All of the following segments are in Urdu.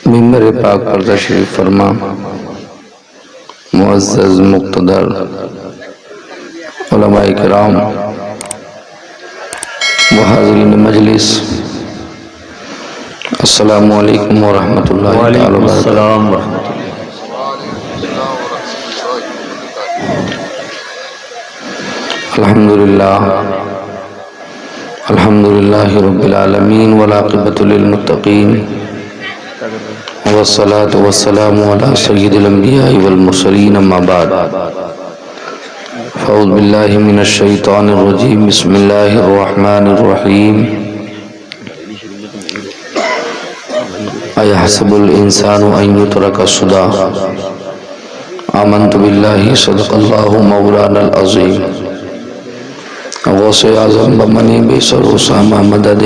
ممبر پاک پر تشریف فرما معزز مقتدر علماء کرام و حاضرین مجلس، السلام علیکم ورحمۃ اللہ تعالی وبرکاتہ۔ الحمدللہ رب العالمین والعاقبۃ للمتقین والصلاة والسلام علی سید الانبیاء والمرسلین، اما بعد فاعوذ باللہ من الشیطان الرجیم، بسم اللہ الرحمن الرحیم۔ ایحسب الانسان ان یترک سدی، آمنت باللہ صدق اللہ مولانا العظیم۔ غوث اعظم بمنی بے سر و سامہ مدد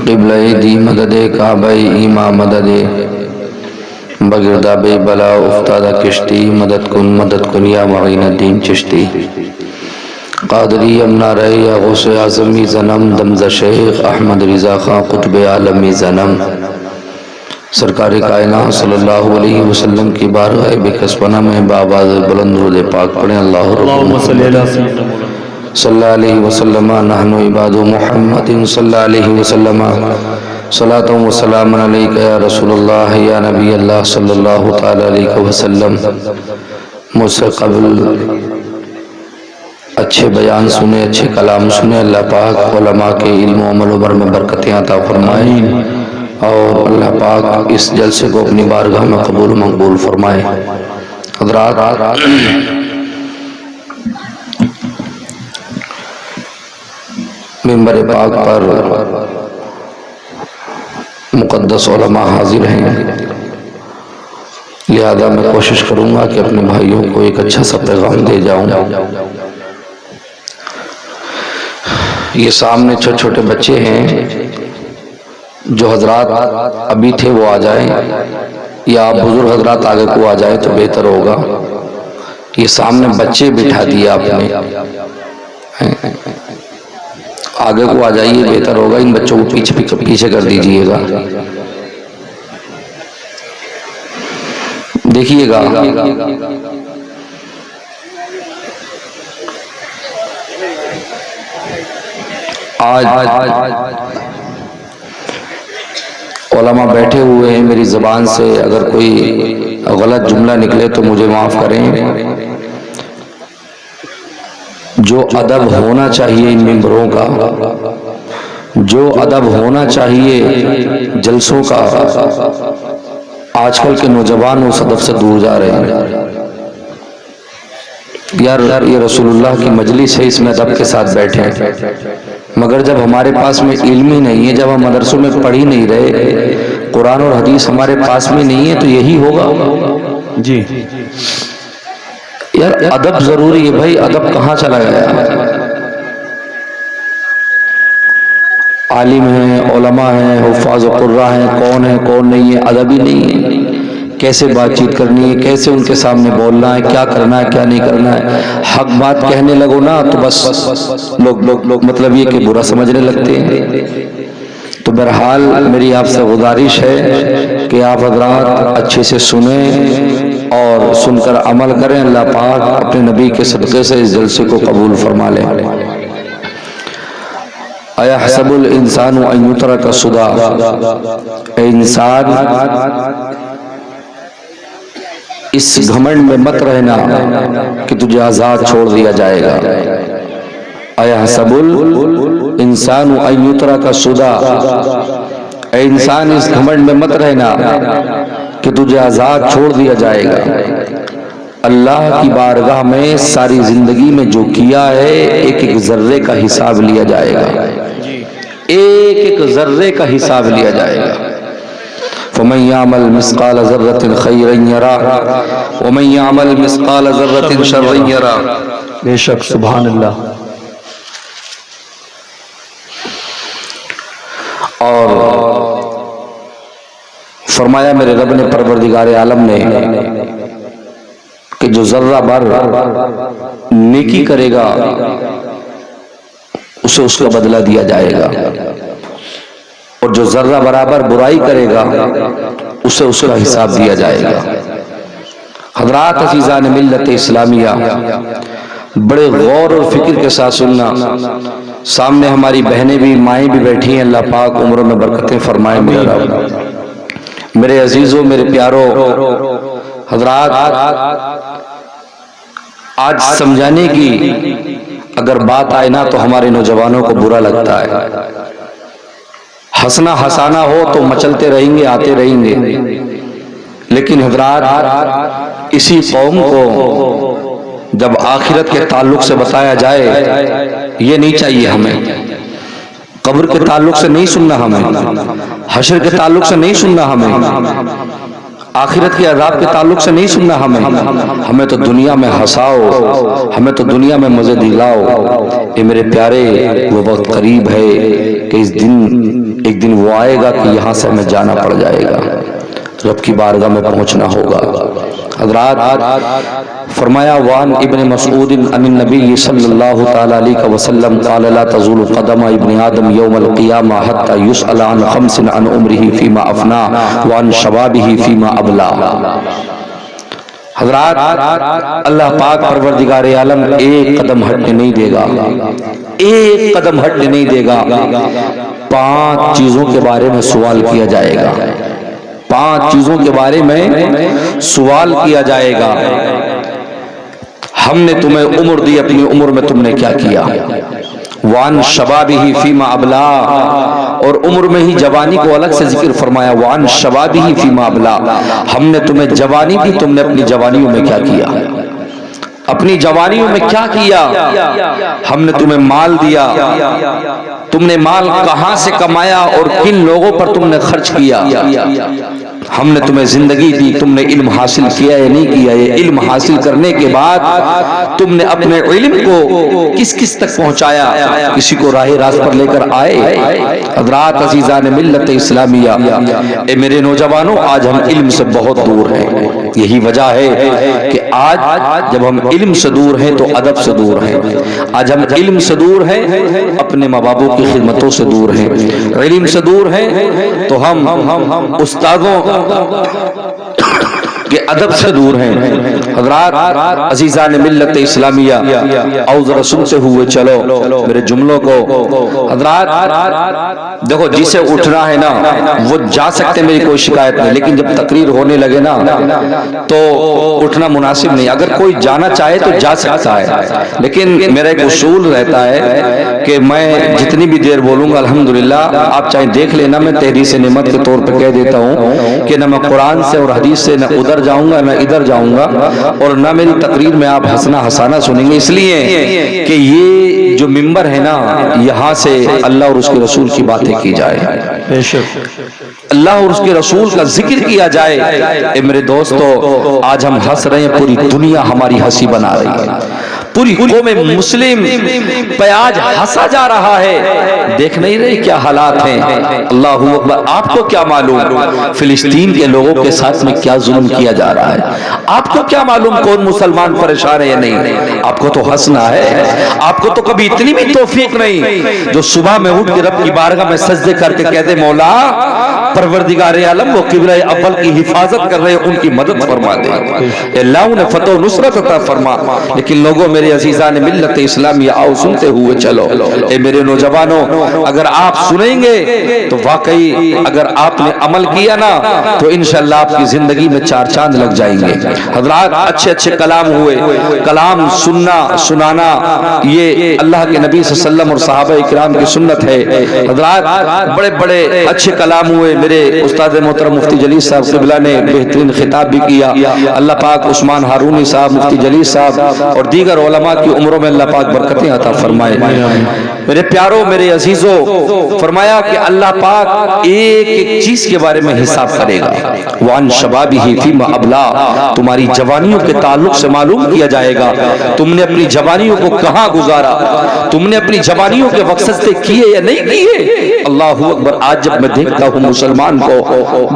قبلہ دی مدد کعبہ ایمان مدد بگردہ بے بلا افتادہ کشتی، مدد کن یا معین الدین چشتی۔ قادری امنا رہے یا غوث اعظمی زنم، دمزہ شیخ احمد رضا خان قطب عالمی زنم۔ سرکار کائنات صلی اللہ علیہ وسلم کی بارگاہ بکسپنہ میں بآواز بلند درود پاک پڑھیں۔ اللہم صلی اللہ علیہ وسلم نحن عباد محمد صلی اللہ علیہ وسلم، صلاۃ و سلام علیک یا رسول اللہ یا نبی اللہ صلی اللہ تعالی علیہ وسلم۔ مجھ سے قبل اچھے بیان سنے، اچھے کلام سنے، اللہ پاک علماء کے علم و عمل و عمر میں برکتیں عطا فرمائے، اور اللہ پاک اس جلسے کو اپنی بارگاہ میں قبول و مقبول فرمائے۔ حضرات، ممبر پاک پر مقدس علماء حاضر ہیں، لہذا میں کوشش کروں گا کہ اپنے بھائیوں کو ایک اچھا سا پیغام دے جاؤں۔ یہ سامنے چھوٹے چھوٹے بچے ہیں، جو حضرات ابھی تھے وہ آ جائیں، یا آپ بزرگ حضرات آگے کو آ جائیں تو بہتر ہوگا۔ یہ سامنے بچے بٹھا دیا آپ نے، آگے کو آ جائیے بہتر ہوگا، ان بچوں کو پیچھے کر دیجئے گا۔ دیکھیے گا آج علماء بیٹھے ہوئے ہیں، میری زبان سے اگر کوئی غلط جملہ نکلے تو مجھے معاف کریں۔ جو ادب ہونا چاہیے ان ممبروں کا، جو ادب ہونا چاہیے جلسوں کا، آج کل کے نوجوان اس ادب سے دور جا رہے ہیں۔ یار یہ رسول اللہ کی مجلس ہے، اس میں ادب کے ساتھ بیٹھیں، مگر جب ہمارے پاس میں علم ہی نہیں ہے، جب ہم مدرسوں میں پڑھ ہی نہیں رہے، قرآن اور حدیث ہمارے پاس میں نہیں ہے، تو یہی ہوگا۔ جی یار ادب ضروری ہے بھائی، ادب کہاں چلا گیا؟ عالم ہیں، علماء ہیں، حفاظ و قراء ہیں، کون ہے کون نہیں ہے، ادب ہی نہیں ہے۔ کیسے بات چیت کرنی ہے، کیسے ان کے سامنے بولنا ہے، کیا کرنا ہے کیا نہیں کرنا ہے۔ حق بات کہنے لگو نا تو بس لوگ مطلب یہ کہ برا سمجھنے لگتے ہیں۔ تو بہرحال میری آپ سے گزارش ہے کہ آپ حضرات اچھے سے سنیں اور سن کر عمل کریں۔ اللہ پاک اپنے نبی کے صدقے سے اس جلسے کو قبول فرما لیں۔ ایحسب الانسان ان یترک سدی، اے انسان اس گھمنڈ میں مت رہنا کہ تجھے آزاد چھوڑ دیا جائے گا۔ ایحسب الانسان ان یترک سدی، اے انسان اس گھمنڈ میں مت رہنا کہ تجھے آزاد چھوڑ دیا جائے گا۔ اللہ کی بارگاہ میں ساری زندگی میں جو کیا ہے ایک ایک ذرے کا حساب لیا جائے گا، ایک ایک ذرے کا حساب لیا جائے گا۔ فَمَن يَعْمَلْ مِثْقَالَ ذَرَّةٍ خَيْرًا يَرَهُ وَمَن يَعْمَلْ مِثْقَالَ ذَرَّةٍ شَرًّا يَرَهُ۔ بے شک، سبحان اللہ۔ اور فرمایا میرے رب نے، پروردگار عالم نے، کہ جو ذرہ بر نیکی کرے گا اسے اس کا بدلہ دیا جائے گا، اور جو ذرہ برابر برائی کرے گا اسے اس کا حساب دیا جائے گا۔ حضرات عزیزان ملت اسلامیہ، بڑے غور اور فکر کے ساتھ سننا۔ سامنے ہماری بہنیں بھی، مائیں بھی بیٹھی ہیں، اللہ پاک عمروں میں برکتیں فرمائے میرے رب۔ میرے عزیزوں، میرے پیاروں، حضرات آج سمجھانے کی اگر بات آئے نا تو ہمارے نوجوانوں کو برا لگتا ہے۔ ہنسنا ہنسانا ہو تو مچلتے رہیں گے، آتے رہیں گے، لیکن حضرات اسی قوم کو جب آخرت کے تعلق سے بتایا جائے، یہ نہیں چاہیے ہمیں۔ قبر کے تعلق سے نہیں سننا ہمیں، حشر کے تعلق سے نہیں سننا ہمیں، آخرت کے عذاب کے تعلق سے نہیں سننا ہمیں تو دنیا میں ہنساؤ، ہمیں تو دنیا میں مزے دلاؤ۔ اے میرے پیارے، وہ وقت قریب ہے کہ ایک دن وہ آئے گا کہ یہاں سے ہمیں جانا پڑ جائے گا، رب کی بارگاہ میں پہنچنا ہوگا۔ حضرات فرمایا، وان ابن مسعود عن النبی صلی اللہ تعالی علیہ وسلم قال لا تزول قدم ابن آدم یوم القیامہ حتی یسأل عن خمس عن عمره فیما افنا وعن شبابه فیما ابلا۔ حضرات اللہ پاک پروردگار عالم ایک قدم ہٹنے نہیں دے گا، ایک قدم ہٹنے نہیں دے گا۔ 5 چیزوں کے بارے میں سوال کیا جائے گا، 5 چیزوں کے بارے میں سوال کیا جائے گا۔ ہم نے تمہیں عمر دی، اپنی عمر میں تم نے کیا کیا؟ وان شبابہ فیما ابلا، اور عمر میں ہی جوانی کو الگ سے ذکر فرمایا، وان شبابہ فیما ابلا۔ ہم نے تمہیں جوانی دی، تم نے اپنی جوانیوں میں کیا کیا؟ اپنی جوانیوں میں کیا کیا؟ ہم نے تمہیں مال دیا، تم نے مال کہاں سے کمایا اور کن لوگوں پر تم نے خرچ کیا؟ ہم نے تمہیں زندگی دی، تم نے علم حاصل کیا یا نہیں کیا؟ یہ علم حاصل کرنے کے بعد تم نے اپنے علم کو کس کس تک پہنچایا؟ کسی کو راہ راست پر لے کر آئے؟ حضرات عزیزان ملت اسلامیہ، اے میرے نوجوانوں، آج ہم علم سے بہت دور ہیں۔ یہی وجہ ہے کہ آج جب ہم علم سے دور ہیں تو ادب سے دور ہیں۔ آج ہم علم سے دور ہیں، اپنے ماں باپوں کی خدمتوں سے دور ہیں۔ علم سے دور ہیں تو ہم استادوں کہ ادب سے دور ہیں۔ حضرات عزیزان ملت اسلامیہ، آؤ ذرا سنتے ہوئے چلو میرے جملوں کو۔ حضرات دیکھو، جسے اٹھنا ہے نا وہ جا سکتے، میری کوئی شکایت نہیں، لیکن جب تقریر ہونے لگے نا تو اٹھنا مناسب نہیں۔ اگر کوئی جانا چاہے تو جا سکتا ہے، لیکن میرا ایک اصول رہتا ہے کہ میں جتنی بھی دیر بولوں گا الحمدللہ، آپ چاہے دیکھ لینا، میں تحریص نعمت کے طور پہ کہہ دیتا ہوں کہ نہ میں قرآن سے اور حدیث سے نہ ادھر جاؤں گا نہ ادھر جاؤں گا، اور نہ میری تقریر میں آپ ہنسنا ہسانا سنیں گے، اس لیے کہ یہ جو ممبر ہے نا، یہاں سے اللہ اور اس کے رسول کی باتیں کی جائے، اللہ اور اس کے رسول کا ذکر کیا جائے۔ اے میرے دوستو، آج ہم ہنس رہے ہیں، پوری دنیا ہماری ہنسی بنا رہی ہے، پوری قوم مسلم پہ آج ہنسا جا رہا ہے۔ دیکھ نہیں رہے کیا حالات ہیں؟ اللہ اکبر۔ آپ کو کیا معلوم فلسطین کے لوگوں کے ساتھ میں کیا ظلم کیا جا رہا ہے؟ آپ کو کیا معلوم کون مسلمان پریشان ہے یا نہیں؟ آپ کو تو ہنسنا ہے۔ آپ کو تو کبھی اتنی بھی توفیق نہیں جو صبح میں اٹھ کے رب کی بارگاہ میں سجدے کر کے کہہ دے، مولا پروردگار عالم، وہ قبلہ اول کی حفاظت کر رہے، ان کی مدد فرما دے، اللہ انہیں فتح و نصرت عطا فرما۔ لیکن لوگوں، میرے عزیزان ملت اسلامیہ، آؤ سنتے ہوئے چلو۔ اے میرے نوجوانوں، اگر آپ سنیں گے تو واقعی اگر آپ نے عمل کیا نا تو انشاءاللہ آپ کی زندگی میں 4 چاند لگ جائیں گے۔ حضرات اچھے اچھے کلام ہوئے، کلام سننا سنانا یہ اللہ کے نبی صلی اللہ علیہ وسلم اور صحابہ کرام کی سنت ہے۔ حضرات بڑے بڑے اچھے کلام ہوئے، میرے استاد محترم مفتی جلیل صاحب قبلہ نے بہترین خطاب بھی کیا۔ اللہ پاک عثمان ہارونی صاحب، مفتی جلیل صاحب اور دیگر علماء کی عمروں میں اللہ پاک برکتیں عطا فرمائے۔ میرے پیاروں، میرے عزیزوں، فرمایا کہ اللہ پاک ایک ایک چیز کے بارے میں حساب کرے گا۔ وان شبابہ فیما ابلا، تمہاری جوانیوں کے تعلق سے معلوم کیا جائے گا تم نے اپنی جوانیوں کو کہاں گزارا، تم نے اپنی جوانیوں کے وقت سجدے کیے یا نہیں کیے۔ اللہ اکبر۔ آج جب میں دیکھتا ہوں مسلمان کو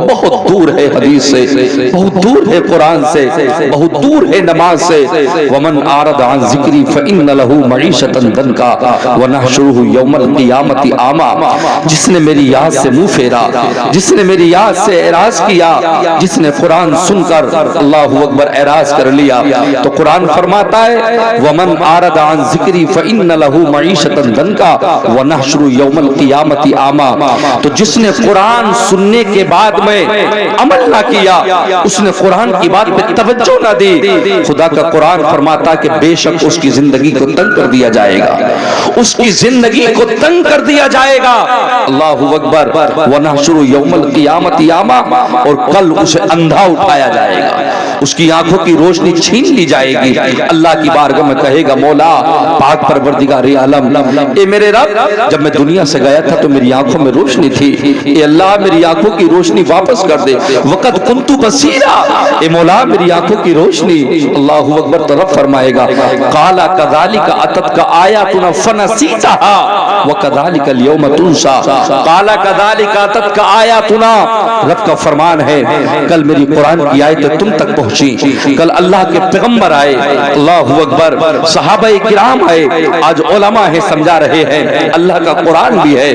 بہت دور ہے حدیث سے، بہت دور ہے قرآن سے، بہت دور ہے نماز سے۔ ومن اعرض عن ذکری فإن لہ معیشۃ ضنکا ونحشرہ یوم القیامۃ اعمی، جس نے میری یاد سے منہ پھیرا، جس نے میری یاد سے اعراض کیا، جس نے قرآن سن کر اللہ اکبر اعراض کر لیا، تو قرآن فرماتا ہے ومن اعرض عن ذکری فإن لہ معیشۃ ضنکا ونحشرہ یوم القیامۃ اعمی، تو جس نے قرآن سننے کے بعد میں عمل نہ کیا، اس نے قرآن کی بات پہ توجہ نہ دی، خدا کا قرآن فرماتا کہ بے شک اس کی زندگی کو تنگ کر دیا جائے گا، اس کی زندگی کو تنگ کر دیا جائے گا، اللہ اکبر، ونحشر یوم القیامت اعمی، اور کل اسے اندھا اٹھایا جائے گا، اس کی آنکھوں کی روشنی چھین لی جائے گی، اللہ کی بارگاہ میں کہے گا مولا پاک پروردگار عالم، اے میرے رب جب میں دنیا سے گیا تھا تو میری آنکھوں میں روشنی تھی، اے اللہ میری آنکھوں کی روشنی واپس کر دے، وقت کنت بصیرا، اے مولا میری آنکھوں کی روشنی، اللہ اکبر، تو رب فرمائے گا قال كذلك اتتك آیاتنا فنسیتها وكذلك اليوم تنسى، قال كذلك اتتك آیاتنا، رب کا فرمان ہے کل میری قرآن کی آیتیں تم تک پہنچی، کل اللہ کے پیغمبر آئے، اللہ اکبر، صحابہ کرام آئے، آج علماء ہیں سمجھا رہے ہیں اللہ کا قرآن بھی ہے،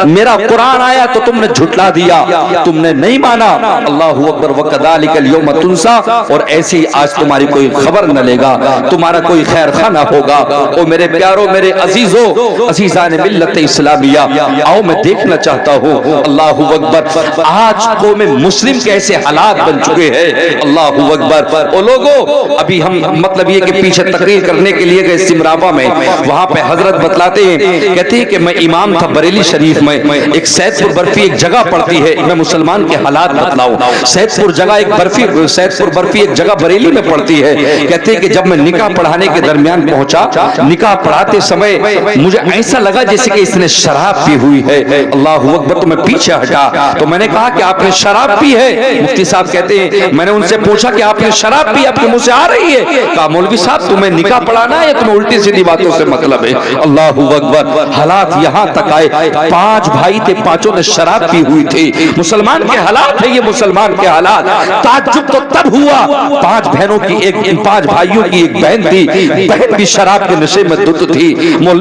میرا قرآن آیا تو تم نے جھٹلا دیا، تم نے نہیں مانا، اللہ اکبر، وكذلك اليوم تنسى، اور ایسی آج تمہاری کوئی خبر نہ لے گا، تمہارا کوئی خیر خواہ نہ ہوگا۔ او میرے پیاروں، میرے عزیزوں، عزیزان ملت اسلامیہ، آؤ میں دیکھنا چاہتا ہوں اللہ اکبر آج قوم مسلم کیسے حالات بن چکے ہیں، اللہ اکبر۔ او لوگوں، ابھی ہم مطلب یہ کہ پیچھے تقریر کرنے کے لیے گئے سمراوا میں، وہاں پہ حضرت بتلاتے ہیں، کہتے ہیں کہ میں امام تھا بریلی شریف میں، ایک سید پور برفی ایک جگہ پڑتی ہے، میں مسلمان کے حالات بتلاؤں، سید پور جگہ ایک برفی، سید پور برفی ایک جگہ بریلی میں پڑتی ہے، کہتے ہیں کہ جب میں نکاح پڑھانے کے درمیان پہنچا، نکاح پڑھاتے سمے مجھے ایسا لگا جیسے کہ اس نے شراب پی ہوئی ہے، اللہ اکبر، تو میں پیچھے ہٹا، تو میں نے کہا کہ آپ نے شراب پی ہے؟ مفتی صاحب کہتے ہیں میں نے ان سے پوچھا کہ آپ نے شراب پی، آپ کے منہ سے آ رہی ہے؟ کہا مولوی صاحب تمہیں نکاح پڑھانا ہے یا تمہیں الٹی سیدھی باتوں سے مطلب ہے؟ اللہ اکبر، حالات یہاں تک آئے، 5 بھائی تھے، پانچوں نے شراب پی ہوئی تھی، مسلمان کے حالات ہے یہ، مسلمان کے حالات۔ تعجب تو تب ہوا، 5 بہنوں کی ایک، ان 5 بھائیوں کی ایک بہن تھی، بہن بھی شراب کے نشے میں دھت تھی۔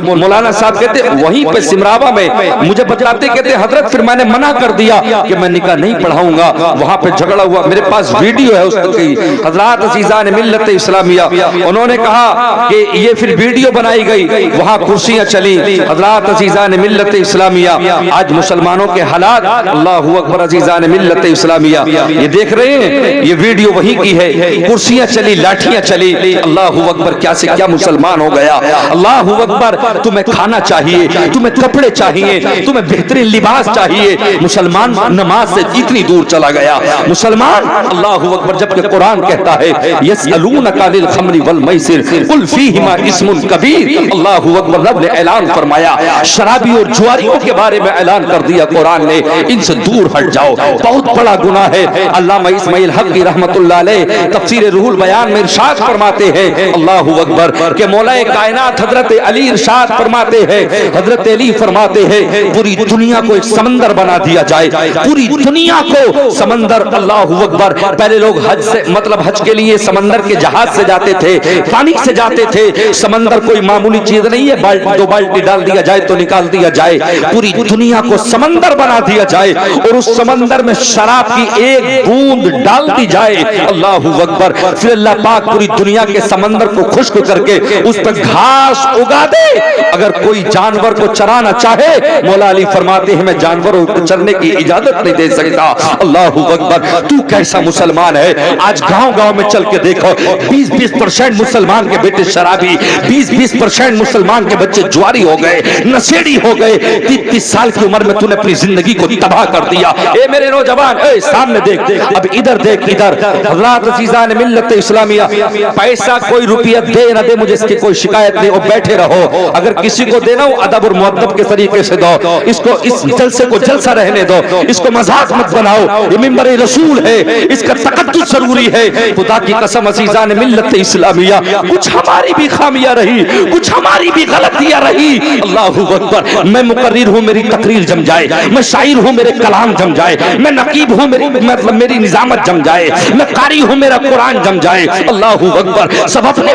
مولانا صاحب کہتے وہیں پہ سمراوا میں مجھے بتلاتے، کہتے حضرت پھر میں نے منع کر دیا کہ میں نکاح نہیں پڑھاؤں گا، وہاں پہ جھگڑا ہوا، میرے پاس ویڈیو ہے اس کی، حضرات عزیزان ملت اسلامیہ، انہوں نے کہا کہ یہ پھر ویڈیو بنائی گئی، وہاں کرسیاں چلی، حضرات عزیزان ملت اسلامیہ، آج مسلمانوں کے حالات، اللہ اکبر، عزیزان ملت اسلامیہ، یہ دیکھ رہے ہیں یہ ویڈیو وہی کی ہے، کرسیاں چلی، لاٹھیاں چلی، اللہ اکبر، کیا سے کیا مسلمان ہو گیا، اللہ اکبر۔ تمہیں کھانا چاہیے، تمہیں کپڑے چاہیے، تمہیں بہترین لباس چاہیے، مسلمان نماز سے اتنی دور چلا گیا مسلمان، اللہ اکبر، جبکہ قرآن کہتا ہے یسألونک عن الخمر والمیسر قل فیہما اسم کبیر، اللہ اکبر، رب نے اعلان فرمایا، شرابی اور جواریوں کے بارے میں اعلان کر دیا قرآن نے، ان سے دور ہٹ جاؤ، بہت بڑا گناہ ہے۔ علامہ اسماعیل حقی رحمت اللہ علیہ تفسیر روح البیان میں ارشاد فرماتے ہیں، اللہ اکبر، کہ مولا کائنات حضرت علی ارشاد فرماتے ہیں، حضرت علی فرماتے ہیں پوری دنیا کو ایک سمندر بنا دیا جائے، پوری دنیا کو سمندر، اللہ اکبر۔ پہلے لوگ حج سے مطلب حج کے لیے سمندر کے جہاز سے جاتے تھے، پانی سے جاتے تھے، سمندر کوئی معمولی چیز نہیں ہے، 2 بالٹی ڈال دیا جائے تو نکال دیا جائے، پوری دنیا کو سمندر بنا دیا جائے اور اس سمندر میں شراب کی ایک بوند ڈال دی جائے، اللہ اکبر، پھر اللہ پاک پوری دنیا کے سمندر کو خشک کر کے اس پر گھاس اگا دے، اگر کوئی جانور کو چرانا چاہے، مولا علی فرماتے ہیں میں جانوروں کو چرنے کی اجازت نہیں دے سکتا، اللہ اکبر۔ تو کیسا مسلمان ہے؟ آج گاؤں گاؤں میں چل کے دیکھو، 20% مسلمان کے بیٹے شرابی، 20% مسلمان کے بچے جواری ہو گئے، نشیڑی ہو گئے، 30 سال کی عمر میں تو نے اپنی زندگی کو تباہ کر دیا۔ اے میرے نوجوان، اے سامنے دیکھ، اب ادھر دیکھ، ادھر، حضرات عزیزان ملت اسلامیہ، پیسہ کوئی روپیہ دے نہ دے مجھے اس کی کوئی شکایت نہیں، اور بیٹھے رہو، اگر کسی کو دینا ہو ادب اور مؤدب کے طریقے سے دو، اس کو اس جلسے کو جلسہ رہنے دو، اس کو مذاق مت بناؤ، یہ منبر رسول ہے، اس کا تقدس ضروری ہے۔ خدا کی قسم عزیزان ملت اسلامیہ، کچھ ہماری بھی خامیاں رہی، کچھ ہماری بھی غلطیاں رہی، اللہ اکبر، میں مقرر ہوں میری تقریر جم جائے، میں شاعر ہوں میرے کلام جم جائے، میں نقیب ہوں میری نظامت جم جائے، میں قاری ہوں میرا قرآن جم جائے، اللہ اکبر، سب اپنے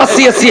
80-80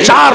4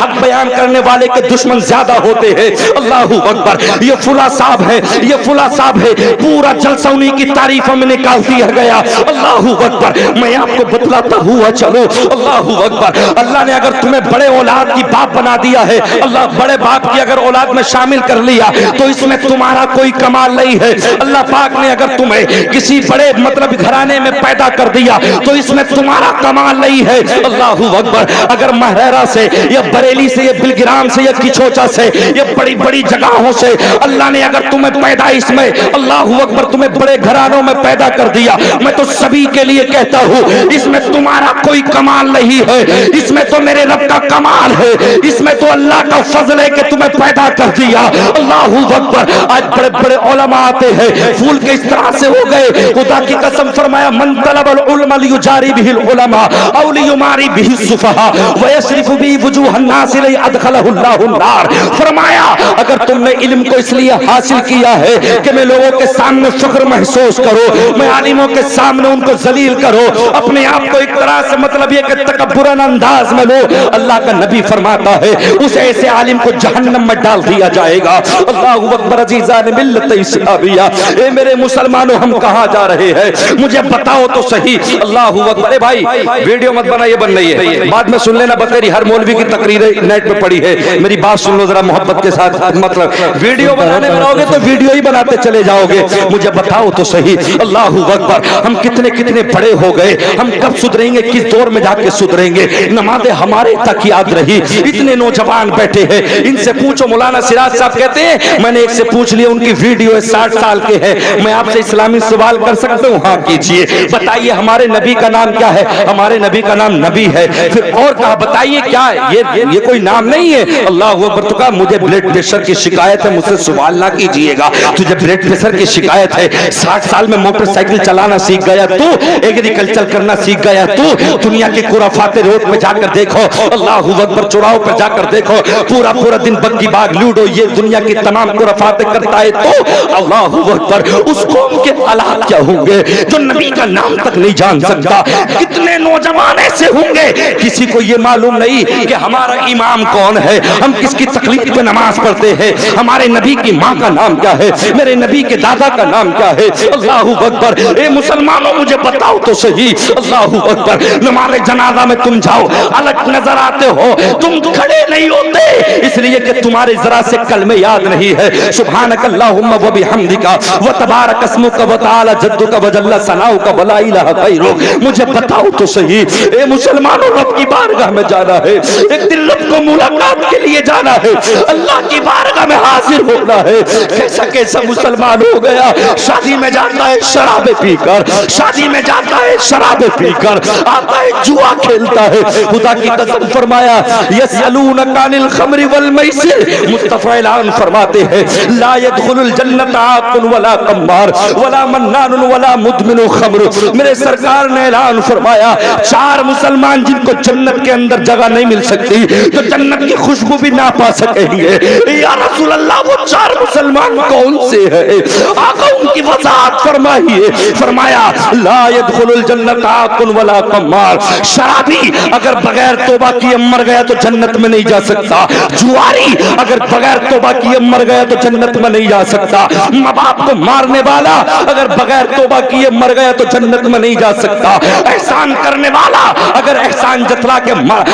حق بیان کرنے والے کے دشمن زیادہ ہوتے ہیں. اللہ اکبر. یہ فلاں صاحب ہے, یہ فلاں صاحب ہے, پورا جلسہ انہیں کی تعریفوں میں نکال دیا گیا. اللہ اکبر. میں آپ کو بتلاتا ہوا چلو. اللہ اکبر. اللہ نے اگر تمہیں بڑے اولاد کی باپ بنا دیا ہے, اللہ بڑے باپ کی اگر اولاد میں شامل کر لیا تو اس میں تمہارا کوئی کمال نہیں ہے. اللہ پاک نے اگر تمہیں کسی بڑے مطلب گھرانے میں پیدا کر دیا تو اس میں تمہارا کمال نہیں ہے. اللہ اکبر. اگر مہریرا سے یا بریلی سے یا بلگرام سے یا کچھوچا سے یا بڑی بڑی جگہوں سے اللہ نے اگر تمہیں پیدائش میں اللہ اکبر تمہیں بڑے گھرانوں میں پیدا کر دیا, میں تو سبھی کے لیے کہتا ہوں اس میں تمہارا کوئی کمال نہیں ہے, اس میں تو میرے رب کا کمال ہے, اس میں تو اللہ کا فضل ہے کہ تمہیں پیدا کر دیا. اللہ اکبر. آج بڑے بڑے علماء آتے ہیں پھول کے اس طرح سے ہو گئے, خدا کی قسم فرمایا من طلب العلم لیجاری به العلماء او لیماری به السفہاء ویصرف به وجوہ الناس الیہ ادخلہ اللہ النار. فرمایا اگر تم نے علم کو اس لیے حاصل کیا ہے کہ میں لوگوں کے سامنے فخر محسوس کرو, میں عالموں کے سامنے ان کو ذلیل کرو, اپنے آپ کو ایک طرح سے مطلب یہ کہ تکبرن انداز میں لو, اللہ کا نبی فرماتا ہے اس ایسے عالم کو جہنم میں ڈال دیا جائے گا. اللہ اکبر. عزیزان ملت اسلامیہ, اے میرے مسلمانوں ہم کہاں جا رہے ہیں مجھے بتاؤ تو صحیح. اللہ اکبر. اے بھائی ویڈیو مت بنا, یہ بن رہی ہے, بعد میں سن لینا بتیری ہر مولوی کی تقریریں نیٹ پہ پڑی ہے, میری بات سن لو ذرا محبت کے ساتھ. مطلب ویڈیو بنانے بناؤ گے تو ویڈیو ہی بناتے چلے جاؤ گے, مجھے بتاؤ تو صحیح. اللہ اکبر. ہم کتنے کتنے بڑے ہو گئے, ہم کب سدھریں گے, کس دور میں جا کے سدھریں گے. نمازیں ہمارے تک یاد رہی, اتنے نوجوان بیٹھے ہیں, ان سے پوچھو. مولانا سراج صاحب کہتے ہیں میں نے ایک سے پوچھ لیا, ان کی ویڈیو ہے 60 سال کے ہے, میں آپ سے اسلامی سوال کر سکتا ہوں؟ ہاں کیجئے. بتائیے ہمارے نبی کا نام کیا ہے؟ ہمارے نبی کا نام نبی ہے. پھر اور کہا بتائیے کیا ہے یہ کوئی نام نہیں ہے. اللہ اکبر. تو کہا مجھے بلڈ پریشر کی شکایت ہے, مجھ سے سوال نہ کیجئے گا. تجھے بلڈ پریشر کی شکایت ہے, 60 سال میں موٹر سائیکل چلانا سیکھ گیا تو, ایگریکلچر کرنا سیکھ گیا تو, دنیا کے خرافات روڈ پہ جا کر دیکھو. اللہ اکبر. چوراہوں پہ جا کر دیکھو, پورا پورا دن بگی باغ لوڈو یہ دنیا کی تمام خرافات کرتا ہے تو اللہ اکبر اس قوم کے حالات کیا ہوں گے جو نبی کا نام تک نہیں جان سکتا. کتنے نوجوان ایسے ہوں گے کسی کو یہ معلوم نہیں کہ ہمارا امام کون ہے, ہم کس کی تقلید پہ نماز پڑھتے ہیں, ہمارے نبی کی ماں کا نام کیا ہے, میرے نبی کے دادا کا نام کیا ہے. اللہ اکبر. اے مسلمانوں مجھے بتاؤ تو صحیح. اللہ اکبر. نماز جنازہ میں تم جاؤ الگ نظر آتے ہو, تم کھڑے نہیں ہوتے اس لیے کہ تمہارے ذرا سے کلمے یاد نہیں ہے. سبحانک اللہم و بحمدک و تبارک اسمک و تعالی جدک و جل ثناؤک و لا الہ غیرک. مجھے بتاؤ تو صحیح. اے مسلمانوں رب کی بارگاہ میں جانا ہے, ایک دن رب کو ملاقات کے لیے جانا ہے, اللہ کی بارگاہ میں حاضر ہونا ہے. کیسا کیسا مسلمان ہو گیا, شادی میں جاتا ہے شراب پی کر, شادی میں جاتا ہے شراب پی کر, آتا ہے جوا کھیلتا ہے. خدا کی قسم فرمایا یسألونک عن الخمر والمیسر, مصطفی اعلان فرماتے ہیں لا يدخل الجنت عاق ولا قمار ولا منان ولا مدمن خمر. میرے سرکار نے اعلان فرمایا 4 مسلمان جن کو جنت کے اندر جگہ نہیں مل سکتی, جو جنت کی خوشبو بھی نہ پا سکیں گے. یا رسول اللہ وہ 4 مسلمان کون سے ہیں؟ آقا ان کی وضاحت فرمائیے. فرمایا لا يدخل الجنت عاق ولا قمار. شرابی اگر بغیر توبہ کیے مر گیا تو جنت میں نہیں جا سکتا. جواری اگر بغیر توبہ کیے مر گیا تو جنت میں نہیں جا سکتا. ماں باپ کو مارنے والا اگر بغیر توبہ کیے مر گیا تو جنت میں نہیں جا سکتا. احسان کرنے والا اگر احسان جتلا کے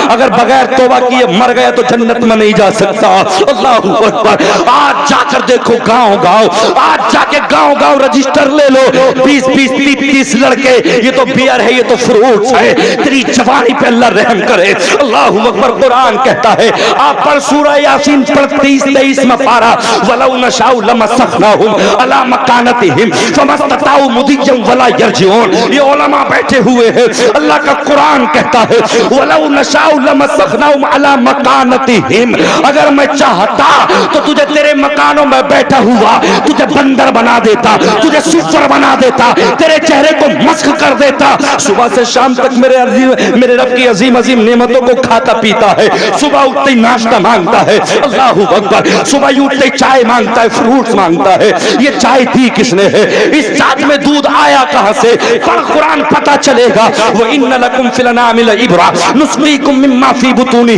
اگر بغیر توبہ کیے مر گیا تو جنت میں نہیں جا سکتا. اللہ اکبر. آج جا کر دیکھو گاؤں گاؤں, آج جا کے گاؤں گاؤں رجسٹر لے لو, 20-30 لڑکے, یہ تو بیئر ہے, یہ تو فروٹس ہے. تیری جوانی پہ اللہ رحم کرے. اللہ اکبر. قرآن کہتا ہے آپ پر سورہ یاسین 30-23 میں پارا وَلَوْ نَشَاءُ لَمَسَّخْنَاهُمْ عَلَى مَكَانَتِهِمْ فَمَا اسْتَطَاعُوا مُضِيًّا وَلَا يَرْجِعُونَ. یہ علماء بیٹھے ہوئے ہیں, اللہ کا قرآن کہتا ہے وَلَوْ نَشَاءُ لَمَسَّخْنَاهُمْ عَلَى مَكَانَتِهِمْ. اگر میں چاہتا تو تجھے تیرے مکانوں میں بیٹھا ہوا تجھے بندر بنا دیتا, تجھے سفر بنا دیتا, تیرے چہرے کو مسخ کر دیتا. صبح سے شام تک میرے رب کی عظیم عظیم نعمتوں کو کھاتا پیتا ہے. صبح اٹھتے ہی ناشتہ مانگتا ہے. اللہ اکبر. صبح اٹھتے ہی چائے مانگتا ہے, فروٹس مانگتا ہے. یہ چائے دی کس نے ہے؟ اس چاچ میں دودھ آیا کہاں سے؟ پڑھ قرآن پتہ چلے گا. وَإِنَّ لَكُمْ فِي الْأَنْعَامِ لَعِبْرَةً نُسْقِيكُم مما فی بطونہ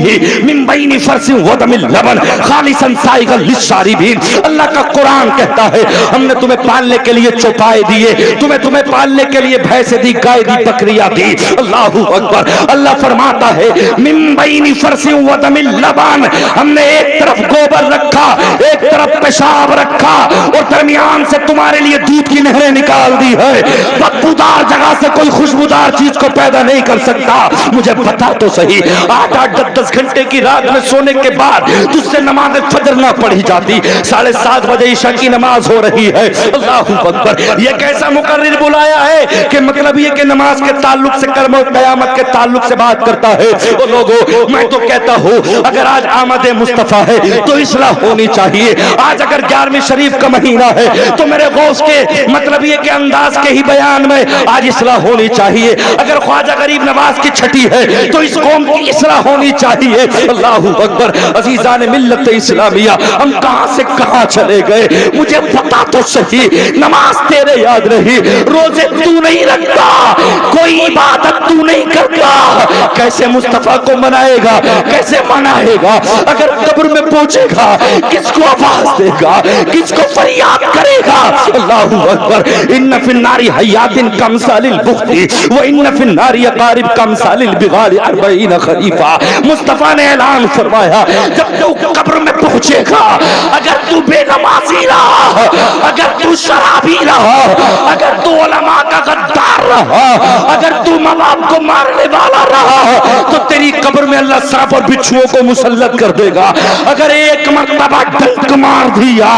من بین فرث ودم لبن خالصا سائغا للشاربین. اللہ کا قرآن کہتا ہے ہم نے تمہیں پالنے کے لیے چوپائے دیے, تمہیں پالنے کے لیے بھینسیں دی, گائے دی, بکریاں دی. اللہ اکبر. اللہ فرماتا ہے من بین فرث ودم لبن, ہم نے ایک طرف گوبر رکھا, ایک طرف پیشاب رکھا, اور درمیان سے تمہارے لیے دودھ کی نہریں نکال دی ہے. بدبودار جگہ سے کوئی خوشبودار چیز کو پیدا نہیں کر سکتا. مجھے بتا تو صحیح, 8-10 گھنٹے کی رات میں سونے کے بعد تجھ سے نماز فجر نہ پڑھی جاتی, 7:30 بجے عشاء کی نماز ہو رہی ہے. اللہ اکبر. یہ کیسا مقرر بلایا ہے کہ مطلب یہ کہ نماز کے تعلق سے کرم و قیامت کے تعلق سے بات کرتا ہے. وہ لوگوں, میں تو کہتا ہوں اگر آج آمد مصطفیٰ ہے تو اصلاح ہونی چاہیے. آج اگر 11ویں شریف کا مہینہ ہے تو میرے غوث کے مطلب یہ کہ انداز کے ہی بیان میں آج اصلاح ہونی چاہیے. اگر خواجہ غریب نواز کی چھٹی ہے تو اس قوم کی اصلاح ہونی چاہیے. اللہ اکبر. عزیزان ملت اسلامیہ, ہم کہاں سے کہاں چلے گئے. مجھے پتا تو صحیح, نماز تیرے یاد رہی, روزے تو نہیں رکھتا, کوئی عبادت تو نہیں کرتا, کیسے مصطفیٰ کو منائے گا, کیسے منائے گا. اگر قبر میں پہنچے گا کس کو آواز دے گا, کس کو فریاد کرے گا. اللہ اکبر. ان فی النار حیات کامثال البخت و ان فی النار اقارب کامثال البغال 40 خریفا. مصطفیٰ نے اعلان فرمایا جب تو قبر میں پہنچے گا, اگر تو بے نمازی رہا, اگر تو شرابی رہا, اگر تو علماء کا غدار رہا, اگر تو ماں باپ کو مارنے والا رہا, تو تیری قبر میں اللہ سانپ اور بچھوؤں کو مسلط کر دے گا. اگر ایک مرتبہ ڈنک مار دیا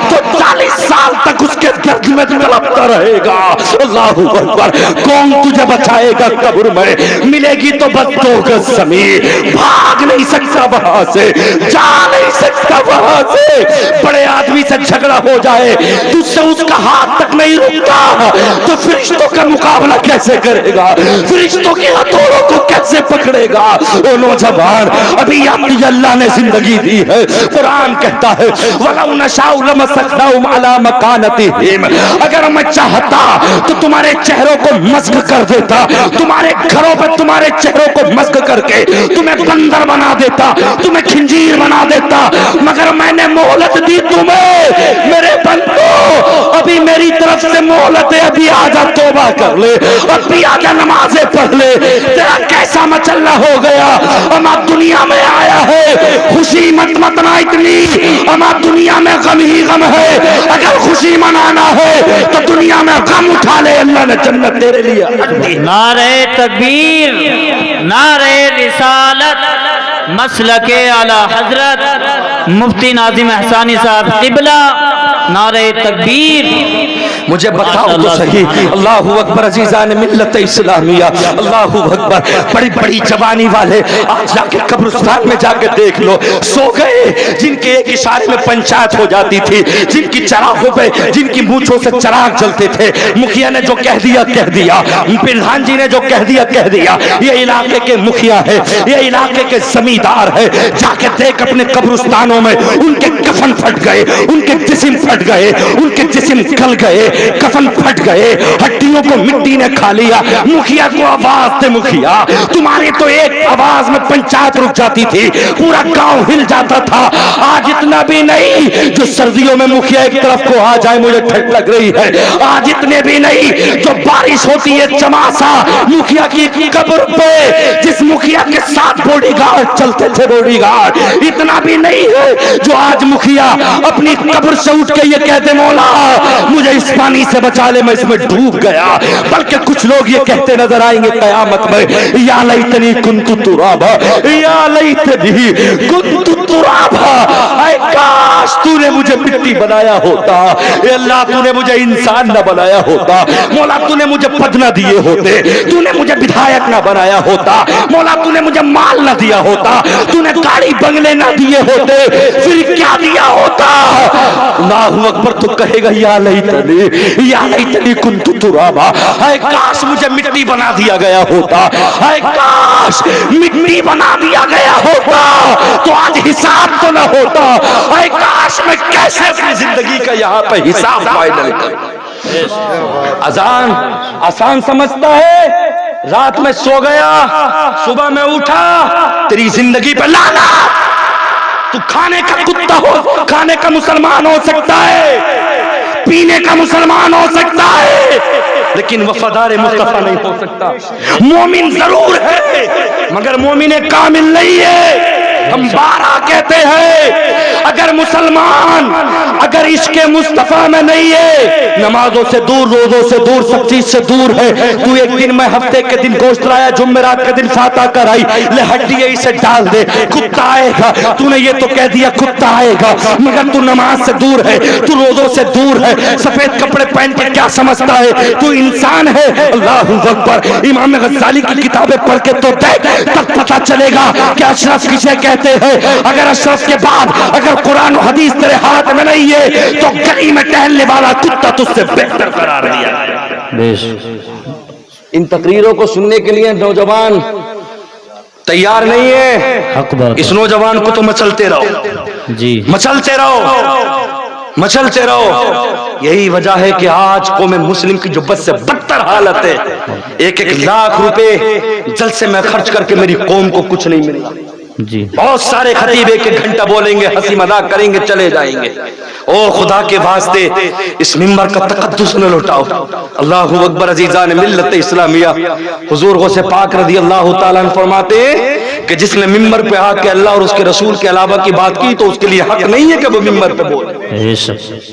تو 40 سال تک اس کے درد میں تڑپتا رہے گا. اللہ اکبر. کون تجھے بچائے گا قبر میں؟ ملے گی تو بس 2 گز زمین, بھاگ نہیں سکتا وہاں سے, جا نہیں سکتا وہاں سے. بڑے آدمی سے جھگڑا ہو جائے تجھ سے اس کا ہاتھ تک نہیں رکتا تو فرشتوں کا مقابلہ کیسے کرے گا, فرشتوں کے ہتھوڑوں کو کیسے پکڑے گا. او نوجوان, ابھی اللہ نے زندگی دی ہے. قرآن کہتا ہے وَلَوْ نَشَاءُ لَمَسَخْنَاهُمْ عَلَى مَكَانَتِهِمْ, اگر میں چاہتا تو تمہارے چہروں کو مسخ کر دیتا, تمہارے گھروں پہ تمہارے چہروں کو مسخ کر کے تمہیں بندر بنا دیتا, تمہیں خنزیر بنا دیتا, مگر میں نے مہلت دی تمہیں. میرے بندو, ابھی میری طرف سے مہلت ہے, ابھی آجا توبہ کر لے, ابھی آجا نمازیں پڑھ لے. تیرا کیسا مچلہ ہو گیا, اما دنیا میں آیا ہے خوشی مت متنا اتنی, اما دنیا میں غم ہی غم ہے. اگر خوشی منانا ہے تو دنیا میں غم اٹھا لے, اللہ نے جنت تیرے لیے. نعرہ تکبیر, نعرہ رسالت, مسلک اعلی حضرت مفتی ناظم احسانی صاحب قبلہ, نعرہ تکبیر. مجھے بتاؤ تو صحیح. اللہ اکبر. عزیزان ملت اسلامیہ, اللہ اکبر. بڑی بڑی جوانی والے آج جا کے قبرستان میں جا کے دیکھ لو, سو گئے جن کے ایک اشارے میں پنچایت ہو جاتی تھی, جن کی چراغوں پہ, جن کی مونچھوں سے چراغ جلتے تھے. مکھیا نے جو کہہ دیا کہہ دیا, پردھان جی نے جو کہہ دیا کہہ دیا. یہ علاقے کے مکھیا ہے, یہ علاقے کے زمیندار ہے. جا کے دیکھ اپنے قبرستانوں میں ان کے کفن پھٹ گئے, ان کے جسم پھٹ گئے, ان کے جسم گل گئے, کفن پھٹ گئے, ہڈیوں کو مٹی نے کھا لیا. مکھیا کو آواز دے, مکھیا تمہارے تو ایک آواز میں پنچایت رک جاتی تھی, پورا گاؤں ہل جاتا تھا. آج اتنا بھی نہیں جو سردیوں میں مکھیا ایک طرف کو آ جائے, مجھے ٹھنڈ لگ رہی ہے. آج اتنے بھی نہیں جو بارش ہوتی ہے چماسا مکھیا کی قبر پہ, جس مکھیا کے ساتھ باڈی گارڈ چلتے تھے, باڈی گارڈ. اتنا بھی نہیں ہے جو آج مکھیا اپنی قبر سے اٹھ کے یہ کہتے مولا مجھے اس پانی سے بچا لے, میں اس میں ڈوب گیا. بلکہ کچھ لوگ یہ کہتے نظر آئیں گے قیامت میں, یا لیتنی کنت ترابا, یا لیتنی کنت ترابا, اے کاش تو نے مجھے مٹی بنایا ہوتا, اے اللہ تو نے مجھے انسان نہ بنایا ہوتا, مولا تو نے مجھے پد نہ دیے ہوتے, تو نے مجھے بدھایک نہ بنایا ہوتا, مولا تو نے مجھے مال نہ دیا ہوتا, تو نے گاڑی بنگلے نہ دیے ہوتے, پھر کیا دیا ہوتا. اللہ اکبر. تو کہے گا یا لیتنی کنت ترابا, اے کاش مجھے مٹی بنا دیا گیا ہوتا, اے کاش مٹی بنا دیا گیا ہوتا تو آج حساب تو نہ ہوتا. اے کاش میں کیسے اپنی زندگی کا یہاں پہ حساب فائنل کروں. اذان آسان سمجھتا ہے, رات میں سو گیا، صبح میں اٹھا، تیری زندگی پہ لعنت۔ تو کھانے کا کتا ہو، کھانے کا مسلمان ہو سکتا ہے، پینے کا مسلمان ہو سکتا ہے، لیکن وفادار مصطفیٰ نہیں ہو سکتا۔ مومن ضرور ہے مگر مومن کامل نہیں ہے۔ ہم بارہ کہتے ہیں اگر مسلمان اگر عشق مصطفیٰ میں نہیں ہے، نمازوں سے دور، روزوں سے دور، سب چیز سے دور ہے، تو ایک دن میں ہفتے کے دن گوشت لایا، جمعرات کے دن فاتح کرائی، لے ہڈیاں اسے ڈال دے، کتا آئے گا۔ تو نے یہ تو کہہ دیا کتا آئے گا، مگر تو نماز سے دور ہے، تو روزوں سے دور ہے، سفید کپڑے پہن کے کیا سمجھتا ہے؟ تو انسان ہے۔ اللہ اکبر۔ امام غزالی کی کتابیں پڑھ کے تو دیکھ، تب پتہ چلے گا کہ اشرف کسے کہتے ہیں۔ اگر اشرف کے بعد اگر قرآن و حدیث تیرے ہاتھ میں نہیں ہے تو گلی میں ٹہلنے والا کتا تجھ سے بہتر قرار دیا۔ ان تقریروں کو سننے کے لیے نوجوان تیار نہیں ہے۔ اس نوجوان کو تو مچلتے رہو جی، مچلتے رہو، مچلتے رہو۔ یہی وجہ ہے کہ آج قوم مسلم کی جو بد سے بدتر حالت ہے، 1-1 لاکھ روپے جلسے میں خرچ کر کے میری قوم کو کچھ نہیں ملا جی۔ بہت سارے خطیب 1-1 گھنٹہ بولیں گے، ہنسی مذاق کریں گے، چلے جائیں گے۔ او خدا کے واسطے اس منبر کا تقدس نہ لوٹاؤ۔ اللہ اکبر۔ عزیزان ملت اسلامیہ، حضور غوث پاک رضی اللہ تعالیٰ عنہ فرماتے ہیں کہ جس نے منبر پہ آ کے اللہ اور اس کے رسول کے علاوہ کی بات کی تو اس کے لیے حق نہیں ہے کہ وہ منبر پہ بولے،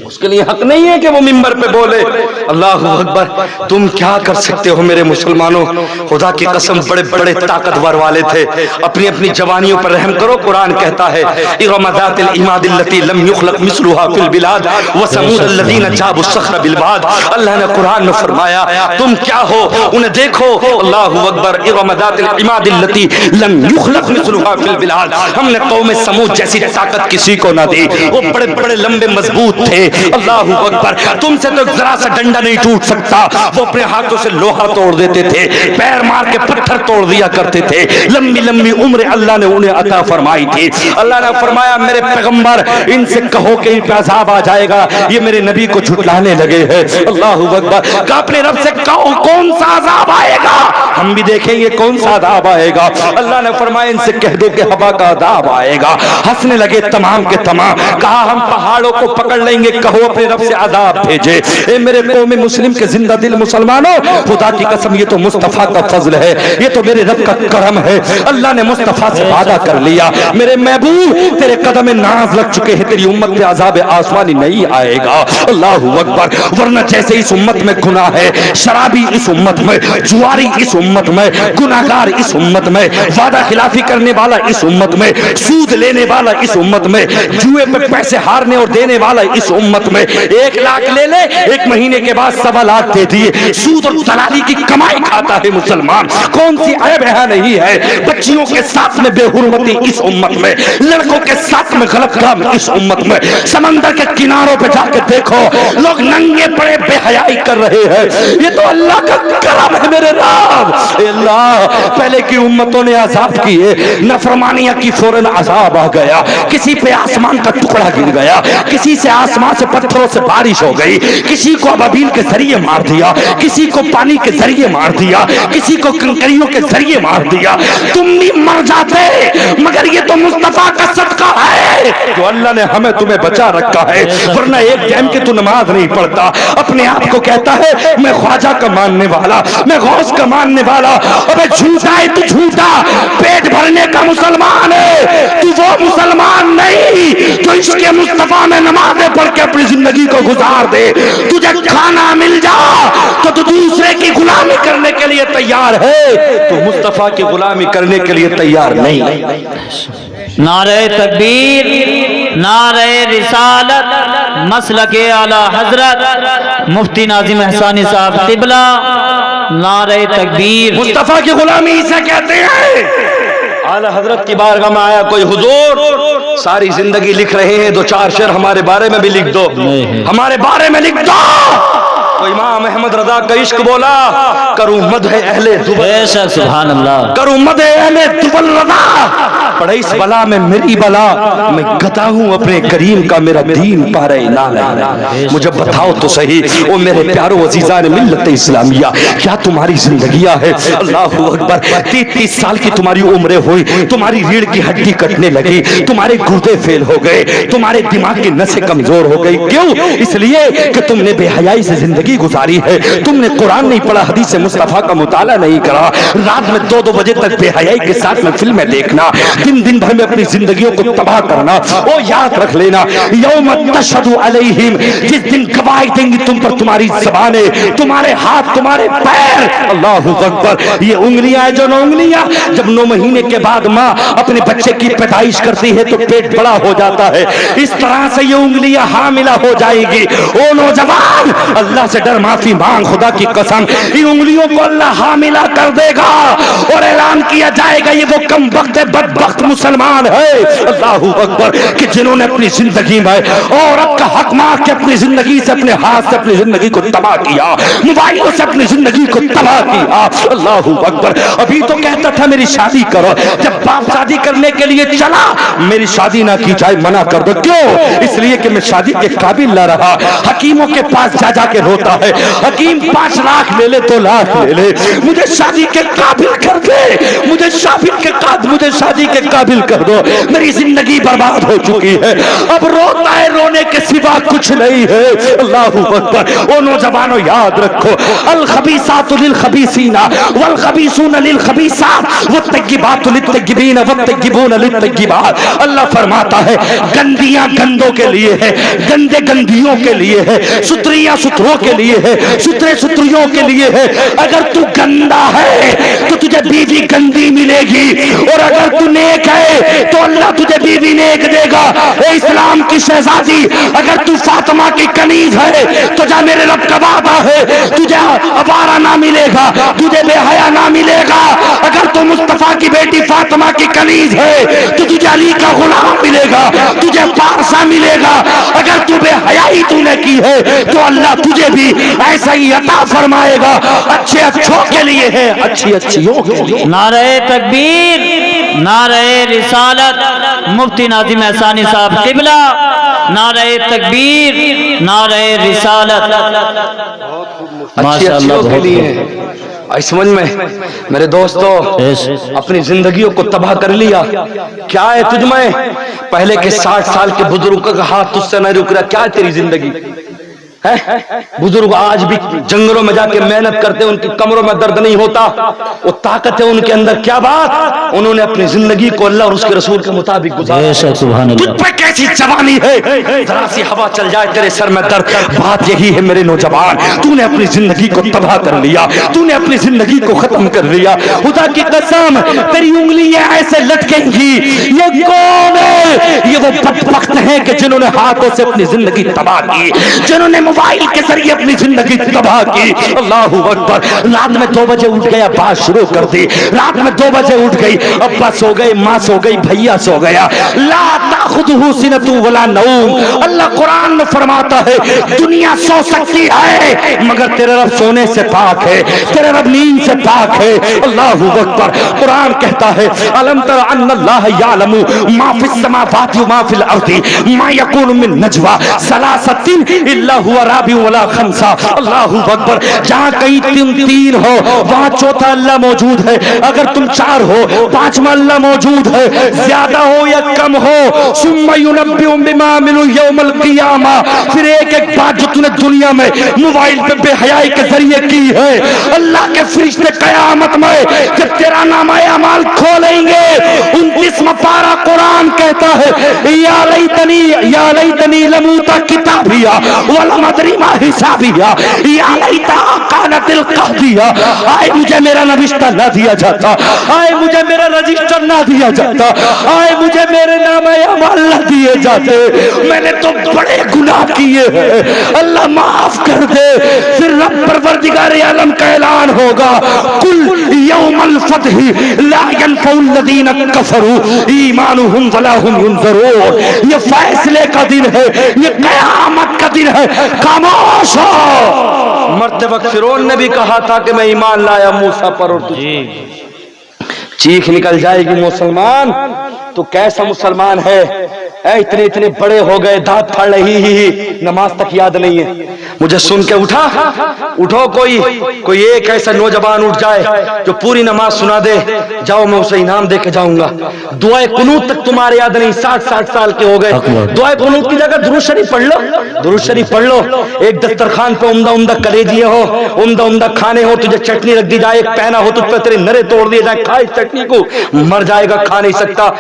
اس کے لیے حق نہیں ہے کہ وہ منبر پہ بولے۔ اللہ اکبر۔ تم کیا کر سکتے ہو میرے مسلمانوں؟ خدا کی قسم بڑے بڑے طاقتور والے تھے، اپنی اپنی جوانیوں پر رحم کرو۔ قرآن کہتا ہے ارم ذات العماد التي لم يخلق مثلها في البلاد وثمود الذين جابوا الصخر بالواد۔ اللہ نے قرآن میں فرمایا تم کیا ہو انہیں دیکھو۔ اللہ اکبر۔ ارم ذات العماد التي لم يخلق مثلها في البلاد۔ ہم نے قوم سمود جیسی طاقت کسی کو نہ دی، وہ بڑے بڑے لمبے مضبوط تھے۔ اللہ اکبر۔ تم سے تو ذرا سا ڈنڈا نہیں ٹوٹ سکتا، وہ اپنے ہاتھوں سے لوہا توڑ دیتے تھے، پیر مار کے پتھر توڑ دیا کرتے تھے۔ لمبی لمبی عمر اللہ نے انہیں عطا فرمائی تھی۔ اللہ نے فرمایا میرے پیغمبر ان سے کہو کہ ان پہ عذاب آ جائے گا، یہ میرے نبی کو جھٹلانے لگے ہیں۔ اللہ اکبر۔ کہ اپنے رب سے کہو کون سا عذاب آئے گا، ہم بھی دیکھیں گے کون سا عذاب آئے گا۔ اللہ نے فرمایا ان سے کہہ دو کہ ہوا کا عذاب آئے گا۔ ہنسنے لگے تمام کے تمام، کہا ہم پہاڑوں کو پکڑ لیں گے، کہو اپنے رب سے عذاب بھیجے۔ اے میرے قوم مسلم کے زندہ دل مسلمانوں، خدا کی قسم یہ تو مصطفیٰ کا فضل ہے، یہ تو میرے رب کا کرم ہے۔ اللہ نے مصطفیٰ سے وعدہ کر لیا میرے محبوب تیرے قدم ناز لگ چکے ہیں، تیری امت پہ عذاب آسمانی نہیں آئے گا۔ اللہ اکبر۔ ورنہ جیسے اس امت میں گناہ ہے، شرابی اس امت میں، جواری اس امت میں، گناہگار اس امت میں، وعدہ خلافی کرنے والا اس امت میں، سود لینے والا اس امت میں، جوئے پہ پیسے ہارنے اور دینے والا اس امت میں، 1 لاکھ لے لے 1 مہینے کے بعد 1.25 لاکھ دے دیے، سود اور دلالی کی کمائی کھاتا ہے مسلمان۔ کون سی عیب ہے نہیں ہے؟ بچیوں کے ساتھ میں بے حرمتی اس امت میں، لڑکوں کے ساتھ میں غلط کام اس امت میں، سمندر کے کناروں پہ جا کے دیکھو لوگ ننگے پڑے بے حیائی کر رہے ہیں۔ یہ تو اللہ کا کرم ہے میرے رب۔ اے اللہ، پہلے کی امتوں نے عذاب کیے، نافرمانیاں کی، فوراً عذاب آ گیا، کسی پہ آسمان کا ٹکڑا گر گیا، کسی سے آسمان سے پتھروں سے بارش ہو گئی، کسی کو ابابیل کے ذریعے مار دیا، کسی کو پانی کے ذریعے مار دیا، کسی کو کنکریوں کے ذریعے مار دیا۔ تم بھی مر جاتے مگر یہ تو مصطفیٰ کا صدقہ ہے جو اللہ نے ہمیں تمہیں بچا رکھا ہے، ورنہ ایک ٹائم کی تو نماز نہیں پڑھتا، اپنے آپ کو کہتا ہے میں خواجہ کا ماننے والا، میں غوث کا ماننے والا۔ ابے جھوٹا ہے تو جھوٹا، پیٹ بھرنے کا مسلمان ہے تو وہ مسلمان نہیں جو عشق مصطفیٰ میں نمازیں پڑھ کے اپنی زندگی کو گزار دے۔ تجھے کھانا مل جا تو تو دوسرے کی غلامی کرنے کے لیے تیار ہے، تو مصطفیٰ کی غلامی کرنے کے لیے تیار نہیں۔ نعرہ تکبیر، نعرہ رسالت، مسلک اعلی حضرت مفتی ناظم احسانی صاحب قبلہ، نعرہ تکبیر۔ مصطفیٰ کی غلامی اسے کہتے ہیں۔ اعلی حضرت کی بارگاہ میں آیا کوئی، حضور ساری زندگی لکھ رہے ہیں، 2-4 شعر ہمارے بارے میں بھی لکھ دو، ہمارے بارے میں لکھ دو۔ تو امام احمد رضا کا عشق بولا کروں مدح اہل دبل، بے شک سبحان اللہ، کروں مدح اہل دبل رضا، پڑے اس بلا میں میری بلا، میں گدا ہوں اپنے کریم کا، میرا دین پا رہے نہ مجھے بتاؤ تو صحیح او میرے پیارو عزیزان ملت اسلامیہ، کیا تمہاری زندگیاں ہے؟ اللہ اکبر، 30 سال کی تمہاری عمریں ہوئی، تمہاری ریڑھ کی ہڈی کٹنے لگی، تمہارے گردے فیل ہو گئے، تمہارے دماغ کی نسیں کمزور ہو گئی، کیوں؟ اس لیے کہ تم نے بے حیائی سے زندگی گزاری ہے، تم نے قرآن نہیں پڑھا، حدیث مصطفیٰ کا مطالعہ نہیں کرا، رات میں 2 بجے تک بے حیائی کے ساتھ میں فلمیں دیکھنا، دن بھر میں اپنی زندگیوں کو تباہ کرنا۔ او یاد رکھ لینا، یوم تشہد علیہم، جس دن گواہی دیں گی تم پر تمہاری زبانیں، تمہارے ہاتھ، تمہارے پیر، اللہ اکبر، یہ انگلیاں جو 9 انگلیاں، جب 9 مہینے کے بعد ماں اپنے بچے کی پیدائش کرتی ہے تو پیٹ بڑا ہو جاتا ہے، اس طرح سے یہ انگلیاں حاملہ ہو جائے گی۔ او نوجوان، اللہ سے ڈر، معافی مانگ، خدا کی قسم ان انگلیوں کو اللہ حاملہ کر دے گا اور اعلان کیا جائے گا یہ وہ کم وقت بدبخت مسلمان ہے، اللہ اکبر، کہ جنہوں نے اپنی زندگی میں عورت کا حق مار کے اپنی زندگی سے، اپنے ہاتھ سے اپنی زندگی کو تباہ کیا، موبائلوں سے اپنی زندگی کو تباہ کیا، اللہ اکبر۔ ابھی تو کہتا تھا میری شادی کرو، جب باپ شادی کرنے کے لیے چلا میری شادی نہ کی جائے، منع کر دو، کیوں؟ اس لیے کہ میں شادی کے قابل نہ رہا۔ حکیموں کے پاس جا کے روتا ہے، حکیم 5 لاکھ لے لے 2 لاکھ لے لے، مجھے شادی کے قابل کر دے، مجھے شادی کے قابل کر دو، میری زندگی برباد ہو چکی ہے، اب روتا ہے، رونے کے سوا کچھ نہیں ہے، اللہ اکبر۔ او نوجوانوں یاد رکھو، الخبیثات للخبیثین والخبیثون للخبیثات والطیبات للطیبین والطیبون للطیبات۔ اللہ فرماتا ہے گندیاں گندوں کے لیے ہے، گندے گندیوں کے لیے ہے، ستریاں ستروں کے لیے ہے، سترے ستریوں کے لیے ہے۔ اگر تو گندا ہے تو تجھے بیوی گندی ملے گی، اور اگر تو نیک ہے تو اللہ تجھے بیوی نیک دے گا۔ اے اسلام کی شہزادی، اگر تو فاطمہ کی کنیز ہے تو جا میرے رب کا وعدہ ہے تجھے عوارہ نہ ملے گا، تجھے بے حیا نہ ملے گا۔ اگر تو مصطفیٰ کی بیٹی فاطمہ کی کنیز ہے تو تجھے علی کا غلام ملے گا، تجھے پارسا ملے گا۔ اگر تو بے حیائی تو نے کی ہے تو اللہ تجھے بھی ایسا ہی عطا فرمائے گا، اچھے اچھوں کے لیے ہے، اچھی اچھیوں کے لیے۔ نعرہ تکبیر، نعرہ رسالت، مفتی ناظم احسانی صاحب قبلہ، نعرہ تکبیر، نعرہ رسالت، ماشاءاللہ کے لیے سمجھ میں میرے دوستو، اپنی زندگیوں کو تباہ کر لیا، کیا ہے تجھ میں؟ پہلے کے 60 سال کے بزرگوں کا ہاتھ تجھ سے نہیں رک رہا، کیا ہے تیری زندگی؟ بزرگ آج بھی جنگلوں میں جا کے محنت کرتے، ان کی کمروں میں درد نہیں ہوتا، وہ طاقت ہے ان کے اندر، کیا بات؟ انہوں نے اپنی زندگی کو اللہ اور اس کے رسول کے مطابق گزارا۔ تجھ پہ کیسی جوانی ہے، ذرا سی ہوا چل جائے تیرے سر میں درد۔ بات یہی ہے میرے نوجوان، تو نے اپنی زندگی کو تباہ کر لیا، تو نے اپنی زندگی کو ختم کر لیا۔ خدا کی قسم تیری انگلیاں ایسے لٹکیں گی، یہ کون ہے؟ یہ وہ بدبخت ہیں کہ جنہوں نے ہاتھوں سے اپنی زندگی تباہ کی، جنہوں نے موبائل کے ذریعے اپنی زندگی تباہ کی۔ اللہ اکبر، رات میں 2 بجے اٹھ گیا، بات شروع کر دی، رات میں 2 بجے اٹھ گئی، ابا سو گئے، ماں سو گئی، بھیا سو گیا، لا تاخذہ سنۃ ولا نوم۔ اللہ قرآن میں فرماتا ہے دنیا سو سکتی ہے مگر تیرے رب سونے سے پاک ہے، تیرے رب نیند سے پاک ہے۔ اللہ اکبر، قرآن کہتا ہے الم تر ان اللہ یعلم ما فی السماوات و ما فی الارض ما یکون من نجوى ثلاثۃ الا هو رابع ولا خمسہ۔ اللہ اکبر، جہاں کہیں تین ہو وہاں چوتھا اللہ موجود ہے، اگر تم 4 ہو 5واں اللہ موجود ہے، زیادہ ہو یا کم ہو۔ ثم ينبئهم بما عملوا يوم القیامہ، پھر ایک ایک بات جو تم نے دنیا میں موبائل پہ بے حیائی کے ذریعے کی ہے، اللہ کے فرشتے قیامت میں جب تیرا نامہ اعمال کھولیں گے، 29واں پارہ قرآن کہتا ہے یا لیتنی لموت کتابیا ولم ادری ما حسابیا یا لیتہا کانت القاضیہ۔ آئے مجھے میرا نوشتہ نہ دیا جاتا، آئے مجھے میرا رجسٹر نہ دیا جاتا، آئے مجھے میرے نام اعمال نہ دیے جاتے، میں نے تو بڑے گناہ کیے ہیں، اللہ معاف کر دے۔ پھر رب پروردگار عالم کا اعلان ہوگا کل یوم الفتح لا ينفع الذین کفروا ایمانہم ولا هم ينظرون۔ یہ فیصلے کا دن ہے، یہ قیامت کا دن ہے، خاموش ہو، مرتے وقت فرعون نے بھی کہا تھا کہ میں ایمان لایا موسیٰ پر اور تجھ پر۔ چیخ نکل جائے گی مسلمان تو کیسا مسلمان ہے؟ اے اتنے اتنے بڑے ہو گئے، دانت پھاڑ رہی، نماز تک یاد نہیں ہے۔ مجھے سن کے اٹھو کوئی ایک ایسا نوجوان اٹھ جائے جو پوری نماز سنا دے، جاؤ میں اسے انعام دے کے جاؤں گا۔ دعائے قنوت تک تمہارے یاد نہیں، 60 سال کے ہو گئے۔ دعائے قنوت کی جگہ درود شریف پڑھ لو، درود شریف پڑھ لو۔ ایک دسترخوان پہ عمدہ کلیجیے ہو، عمدہ کھانے ہو، تجھے چٹنی رکھ دی جائے، ایک پینا ہو تجھ پہ تیرے نرے توڑ دیے جائے، کھا اس چٹنی کو، مر جائے گا، کھا نہیں سکتا۔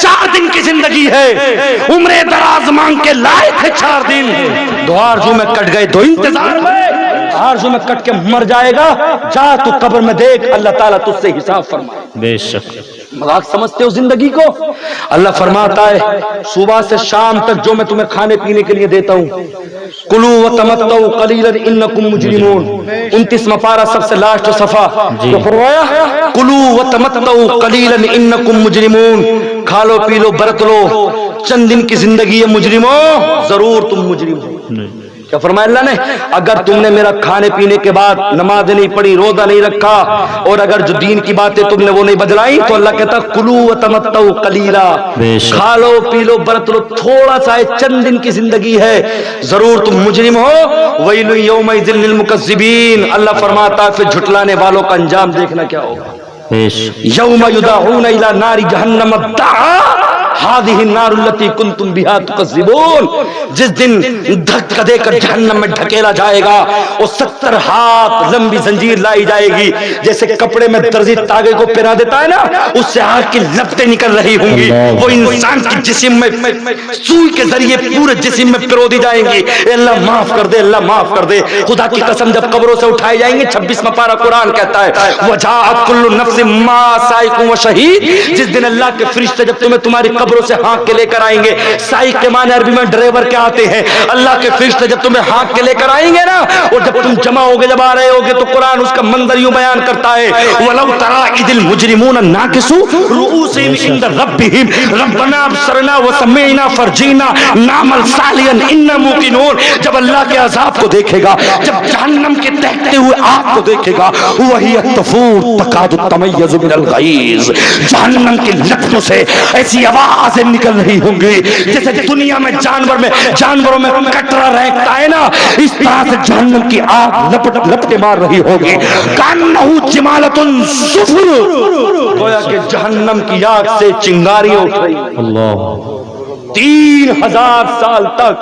4 دن کی زندگی ہے، عمر دراز مانگ کے لائے تھے 4 دن، دو آرزو میں کٹ گئے، دو انتظار میں، آرزو میں کٹ کے مر جائے گا۔ جا تو قبر میں دیکھ، اللہ تعالیٰ تجھ سے حساب فرمائے۔ بے شک مذاق سمجھتے ہو زندگی کو؟ اللہ فرماتا ہے صبح سے شام تک جو میں تمہیں کھانے پینے کے لیے دیتا ہوں، کلو وتمتعوا قلیلا انکم مجرمون، 29واں پارہ سب سے لاسٹ صفحہ جو فرمایا، کلو وتمتعوا قلیلا انکم مجرمون، کھا لو پی لو برت لو، چند دن کی زندگی ہے مجرموں، ضرور تم مجرم ہو۔ کیا فرمایا اللہ نے؟ اگر تم نے میرا کھانے پینے کے بعد نماز نہیں پڑھی، روزہ نہیں رکھا، اور اگر جو دین کی باتیں تم نے وہ نہیں بدلائی، تو اللہ کہتا کلو وتمتعوا قلیلا، کھا لو پی لو برت لو، تھوڑا سا ہے، چند دن کی زندگی ہے، ضرور تم مجرم ہو۔ ویل یومئذ للمکذبین، اللہ فرماتا ہے پھر جھٹلانے والوں کا انجام دیکھنا کیا ہوگا۔ یوم یدعون الی نار جہنم دعا هذه النار التي كنتم بها تكذبون، جس دن دھکا دے کر جہنم میں ڈھکیلا جائے گا، اور 70 ہاتھ لمبی زنجیر لائی جائے گی، جیسے کپڑے میں درزی تاگے کو پہنا دیتا ہے نا، اس سے آگ کی لپٹیں نکل رہی ہوں گی، وہ انسان کی جسم میں سوئی کے ذریعے پورے جسم میں پرو دی جائیں گی۔ اے اللہ معاف کر دے، اللہ معاف کر دے، خدا کی قسم جب قبروں سے اٹھائے جائیں گے، 26واں پارہ قرآن کہتا ہے وجاءت كل نفس ما سائق و شہید، جس دن اللہ کے فرشتے جب تمہیں تمہاری قبروں سے ہانک کے لے کر آئیں گے، سائق کے معنی عربی میں ڈرائیور کے آتے ہیں، اللہ کے فرشتے جب تمہیں ہانک کے لے کر آئیں گے نا، اور جب تم جمع ہوگے، جب آ رہے ہوگے، تو قرآن اس کا منظر یوں بیان کرتا ہے وَلَوْ تَرَىٰ إِذِ الْمُجْرِمُونَ نَاكِسُو رُؤُوسِهِمْ عِنْدَ رَبِّهِمْ رَبَّنَا أَبْصَرْنَا وَسَمِعْنَا فَارْجِعْنَا نَعْمَلْ صَالِحًا إِنَّا مُوقِنُونَ، جب اللہ کے عذاب کو دیکھے گا، جب جہنم کے دہتے ہوئے آگ کو دیکھے گا، وَهِيَ تَفُورُ تَكَادُ تَمَيَّزُ مِنَ الْغَيْظِ، جہنم کی لپٹوں سے ایسی آوازیں نکل رہی ہوں گی جیسے دنیا میں جانوروں میں کٹرا رہتا ہے نا، اس طرح سے جہنم کی آگ لپٹیں مار رہی ہوگی، کانہو جمالۃ صفر، گویا کہ جہنم کی آگ سے چنگاریاں اٹھ رہی ہیں۔ اللہ 3000 سال تک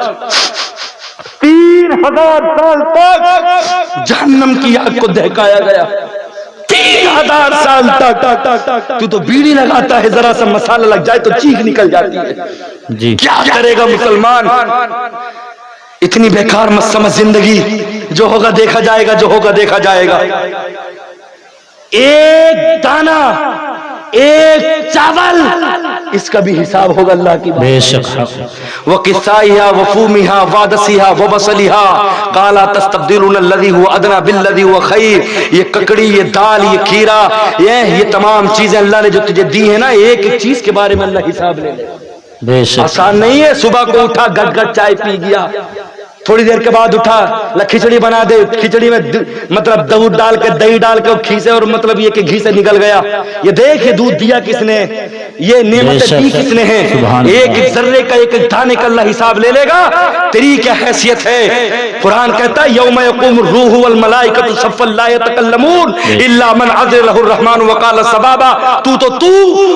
3000 سال تک جہنم کی آگ کو دہکایا گیا، 3000 سال تک۔ تو بیڑی لگاتا ہے، ذرا سا مسالہ لگ جائے تو چیخ نکل جاتی ہے۔ جی کیا کرے گا مسلمان؟ اتنی بیکار مت سمجھ زندگی، جو ہوگا دیکھا جائے گا، جو ہوگا دیکھا جائے گا۔ ایک دانہ، ایک چاول، اس کا بھی حساب ہوگا اللہ کی بے شک۔ وَقِسَائِهَا وَفُومِهَا وَعَدَسِهَا وَبَصَلِهَا قَالَ تَسْتَبْدِلُونَ الَّذِي هُوَ أَدْنَىٰ بِالَّذِي هُوَ خَيْرٌ، یہ ککڑی، یہ دال، یہ کھیرا، یہ تمام چیزیں اللہ نے جو تجھے دی ہیں نا، ایک ایک چیز کے بارے میں اللہ حساب لے لے۔ بے شک آسان نہیں ہے۔ صبح کو اٹھا، گٹ گٹ چائے پی گیا، تھوڑی دیر کے بعد اٹھا، کھچڑی بنا دے، کھچڑی میں مطلب دودھ ڈال کے، دہی ڈال کے گھی سے، اور مطلب یہ کہ گھی سے نکل گیا، یہ دیکھ یہ دودھ دیا کس نے، یہ نعمتیں دی کس نے ہیں، ایک ایک ذرے کا، ایک ایک دانے کا اللہ حساب لے لے گا۔ تیری کیا حیثیت ہے؟ قرآن کہتا ہے یوم یقوم الروح والملائکۃ صفا لا یتکلمون الا من اذن له الرحمن وقال صوابا، تو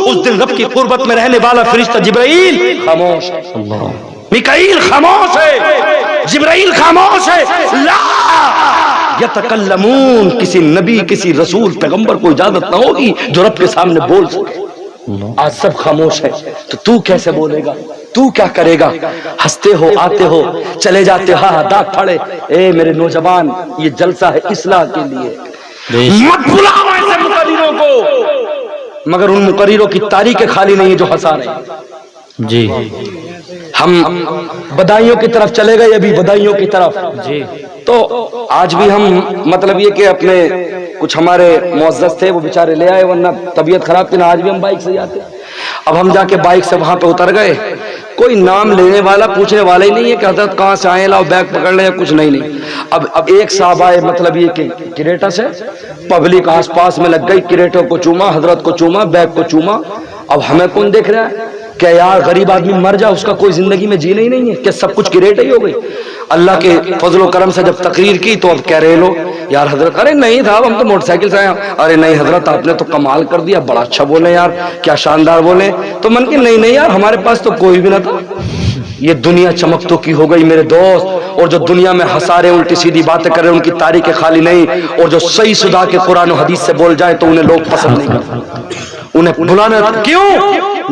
اس دن رب کی قربت میں رہنے والا فرشتہ جبرائیل خاموش ہے، میکائیل خاموش ہے، جبرائیل خاموش ہے، لا یتکلمون، کسی نبی، کسی رسول، پیغمبر کو اجازت نہ ہوگی جو رب کے سامنے بول سکے۔ آج سب خاموش ہے، تو کیسے بولے گا؟ تو کیا کرے گا؟ ہنستے ہو، آتے ہو، چلے جاتے، ہاں داغ پھڑے۔ اے میرے نوجوان، یہ جلسہ ہے اصلاح کے لیے، مت بلاؤ ایسے مقرروں کو، مگر ان مقرروں کی تاریخیں خالی نہیں ہے جو ہنسا رہے ہیں۔ جی ہم بدائیوں کی طرف چلے گئے، ابھی بدائیوں کی طرف جی، تو آج بھی ہم مطلب یہ کہ اپنے کچھ ہمارے معزز تھے وہ بیچارے لے آئے، ورنہ طبیعت خراب تھی نا، آج بھی ہم بائک سے جاتے۔ اب ہم جا کے بائک سے وہاں پہ اتر گئے، کوئی نام لینے والا، پوچھنے والا ہی نہیں ہے کہ حضرت کہاں سے آئے، لاؤ بیگ پکڑ لیں، یا کچھ نہیں۔ اب ایک صاحب آئے, مطلب یہ کہ کریٹا سے پبلک آس پاس میں لگ گئی, کریٹوں کو چوما, حضرت کو چوما, بیگ کو چوما. اب ہمیں کون دیکھ رہا ہے کہ یار غریب آدمی مر جا, اس کا کوئی زندگی میں جینا ہی نہیں ہے, کہ سب کچھ کریٹ ہی ہو گئی. اللہ کے فضل و کرم سے جب تقریر کی تو اب کہہ رہے لو یار حضرت, ارے نہیں تھا ہم تو موٹر سائیکل سے آئے. ارے نہیں حضرت آپ نے تو کمال کر دیا, بڑا اچھا بولے یار, کیا شاندار بولے. تو من کی نہیں یار ہمارے پاس تو کوئی بھی نہ تھا, یہ دنیا چمکتوں کی ہو گئی میرے دوست. اور جو دنیا میں ہنسارے الٹی سیدھی باتیں کر رہے ان کی تاریخ خالی نہیں, اور جو صحیح سدا کے قرآن و حدیث سے بول جائے تو انہیں لوگ پسند نہیں کرتے, انہیں بلانا. کیوں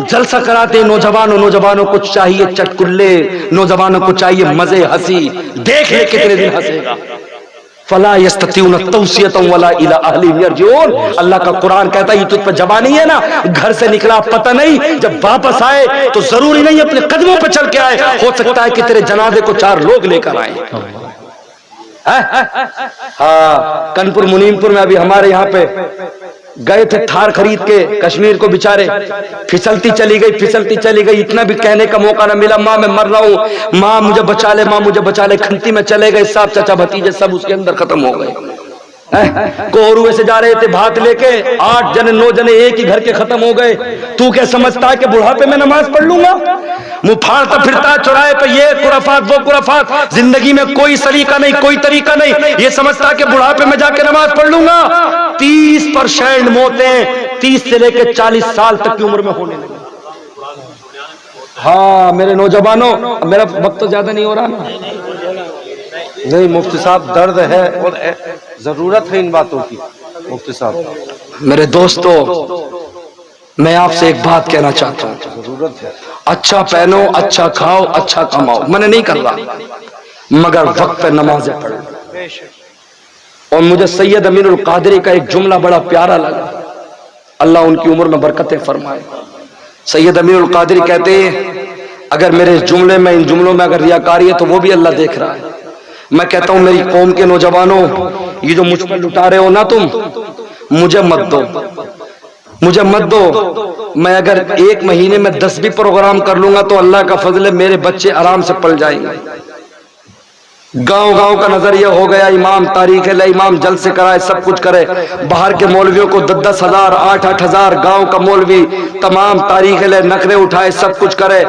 جلسہ کراتے نوجوانوں کو چاہیے چٹکلے, نوجوانوں کو چاہیے مزے ہنسی, دیکھ لے کتنے دن ہنسے گا. فلا یستطیعون توصیۃ ولا الی اہلہم یرجعون. اللہ کا قرآن کہتا ہے یہ تجھ پہ جوانی ہے نا, گھر سے نکلا پتہ نہیں, جب واپس آئے تو ضروری نہیں اپنے قدموں پہ چل کے آئے, ہو سکتا ہے کہ تیرے جنازے کو 4 لوگ لے کر آئیں. ہاں کنپور منیم پور میں ابھی ہمارے یہاں پہ گئے تھے تھار خرید کے کشمیر کو, بیچارے پھسلتی چلی گئی, اتنا بھی کہنے کا موقع نہ ملا, ماں میں مر رہا ہوں, ماں مجھے بچا لے, ماں مجھے بچا لے. کھنتی میں چلے گئے, صاحب چچا بھتیجے سب اس کے اندر ختم ہو گئے. کوہروے سے جا رہے تھے بھات لے کے, 8 جنے 9 جنے ایک ہی گھر کے ختم ہو گئے. تو کیا سمجھتا ہے کہ بڑھاپے میں نماز پڑھ لوں گا؟ منہ پھاڑتا پھرتا چوراہے پہ, یہ خرافات وہ خرافات, زندگی میں کوئی سلیقہ نہیں, کوئی طریقہ نہیں. یہ سمجھتا کہ بڑھاپے میں جا کے نماز پڑھ لوں گا. 30% موتیں 30 سے لے کے 40 سال تک کی عمر میں ہونے لگی. ہاں میرے نوجوانوں, میرا وقت تو زیادہ نہیں ہو رہا نا. نہیں مفتی صاحب, درد ہے اور ضرورت ہے ان باتوں کی. مفتی صاحب میرے دوستو, میں آپ سے ایک بات کہنا چاہتا ہوں, ضرورت ہے. اچھا پہنو, اچھا کھاؤ, اچھا کماؤ, میں نے نہیں کر رہا, مگر وقت پہ نمازیں پڑھو. اور مجھے سید امین القادری کا ایک جملہ بڑا پیارا لگا, اللہ ان کی عمر میں برکتیں فرمائے. سید امین القادری کہتے ہیں اگر میرے اس جملے میں, ان جملوں میں اگر ریاکاری ہے تو وہ بھی اللہ دیکھ رہا ہے. میں کہتا ہوں میری قوم کے نوجوانوں, یہ جو مجھ پر لٹا رہے ہو نا تم, مجھے مت دو, مجھے مت دو. میں اگر 1 مہینے میں 10 بھی پروگرام کر لوں گا تو اللہ کا فضل ہے, میرے بچے آرام سے پڑھ جائیں گے. گاؤں کا نظریہ ہو گیا, امام تاریخ ہے, امام جلسے کرائے, سب کچھ کرے. باہر کے مولویوں کو 10 ہزار 8 ہزار, گاؤں کا مولوی تمام تاریخ لے, نخرے اٹھائے, سب کچھ کرے,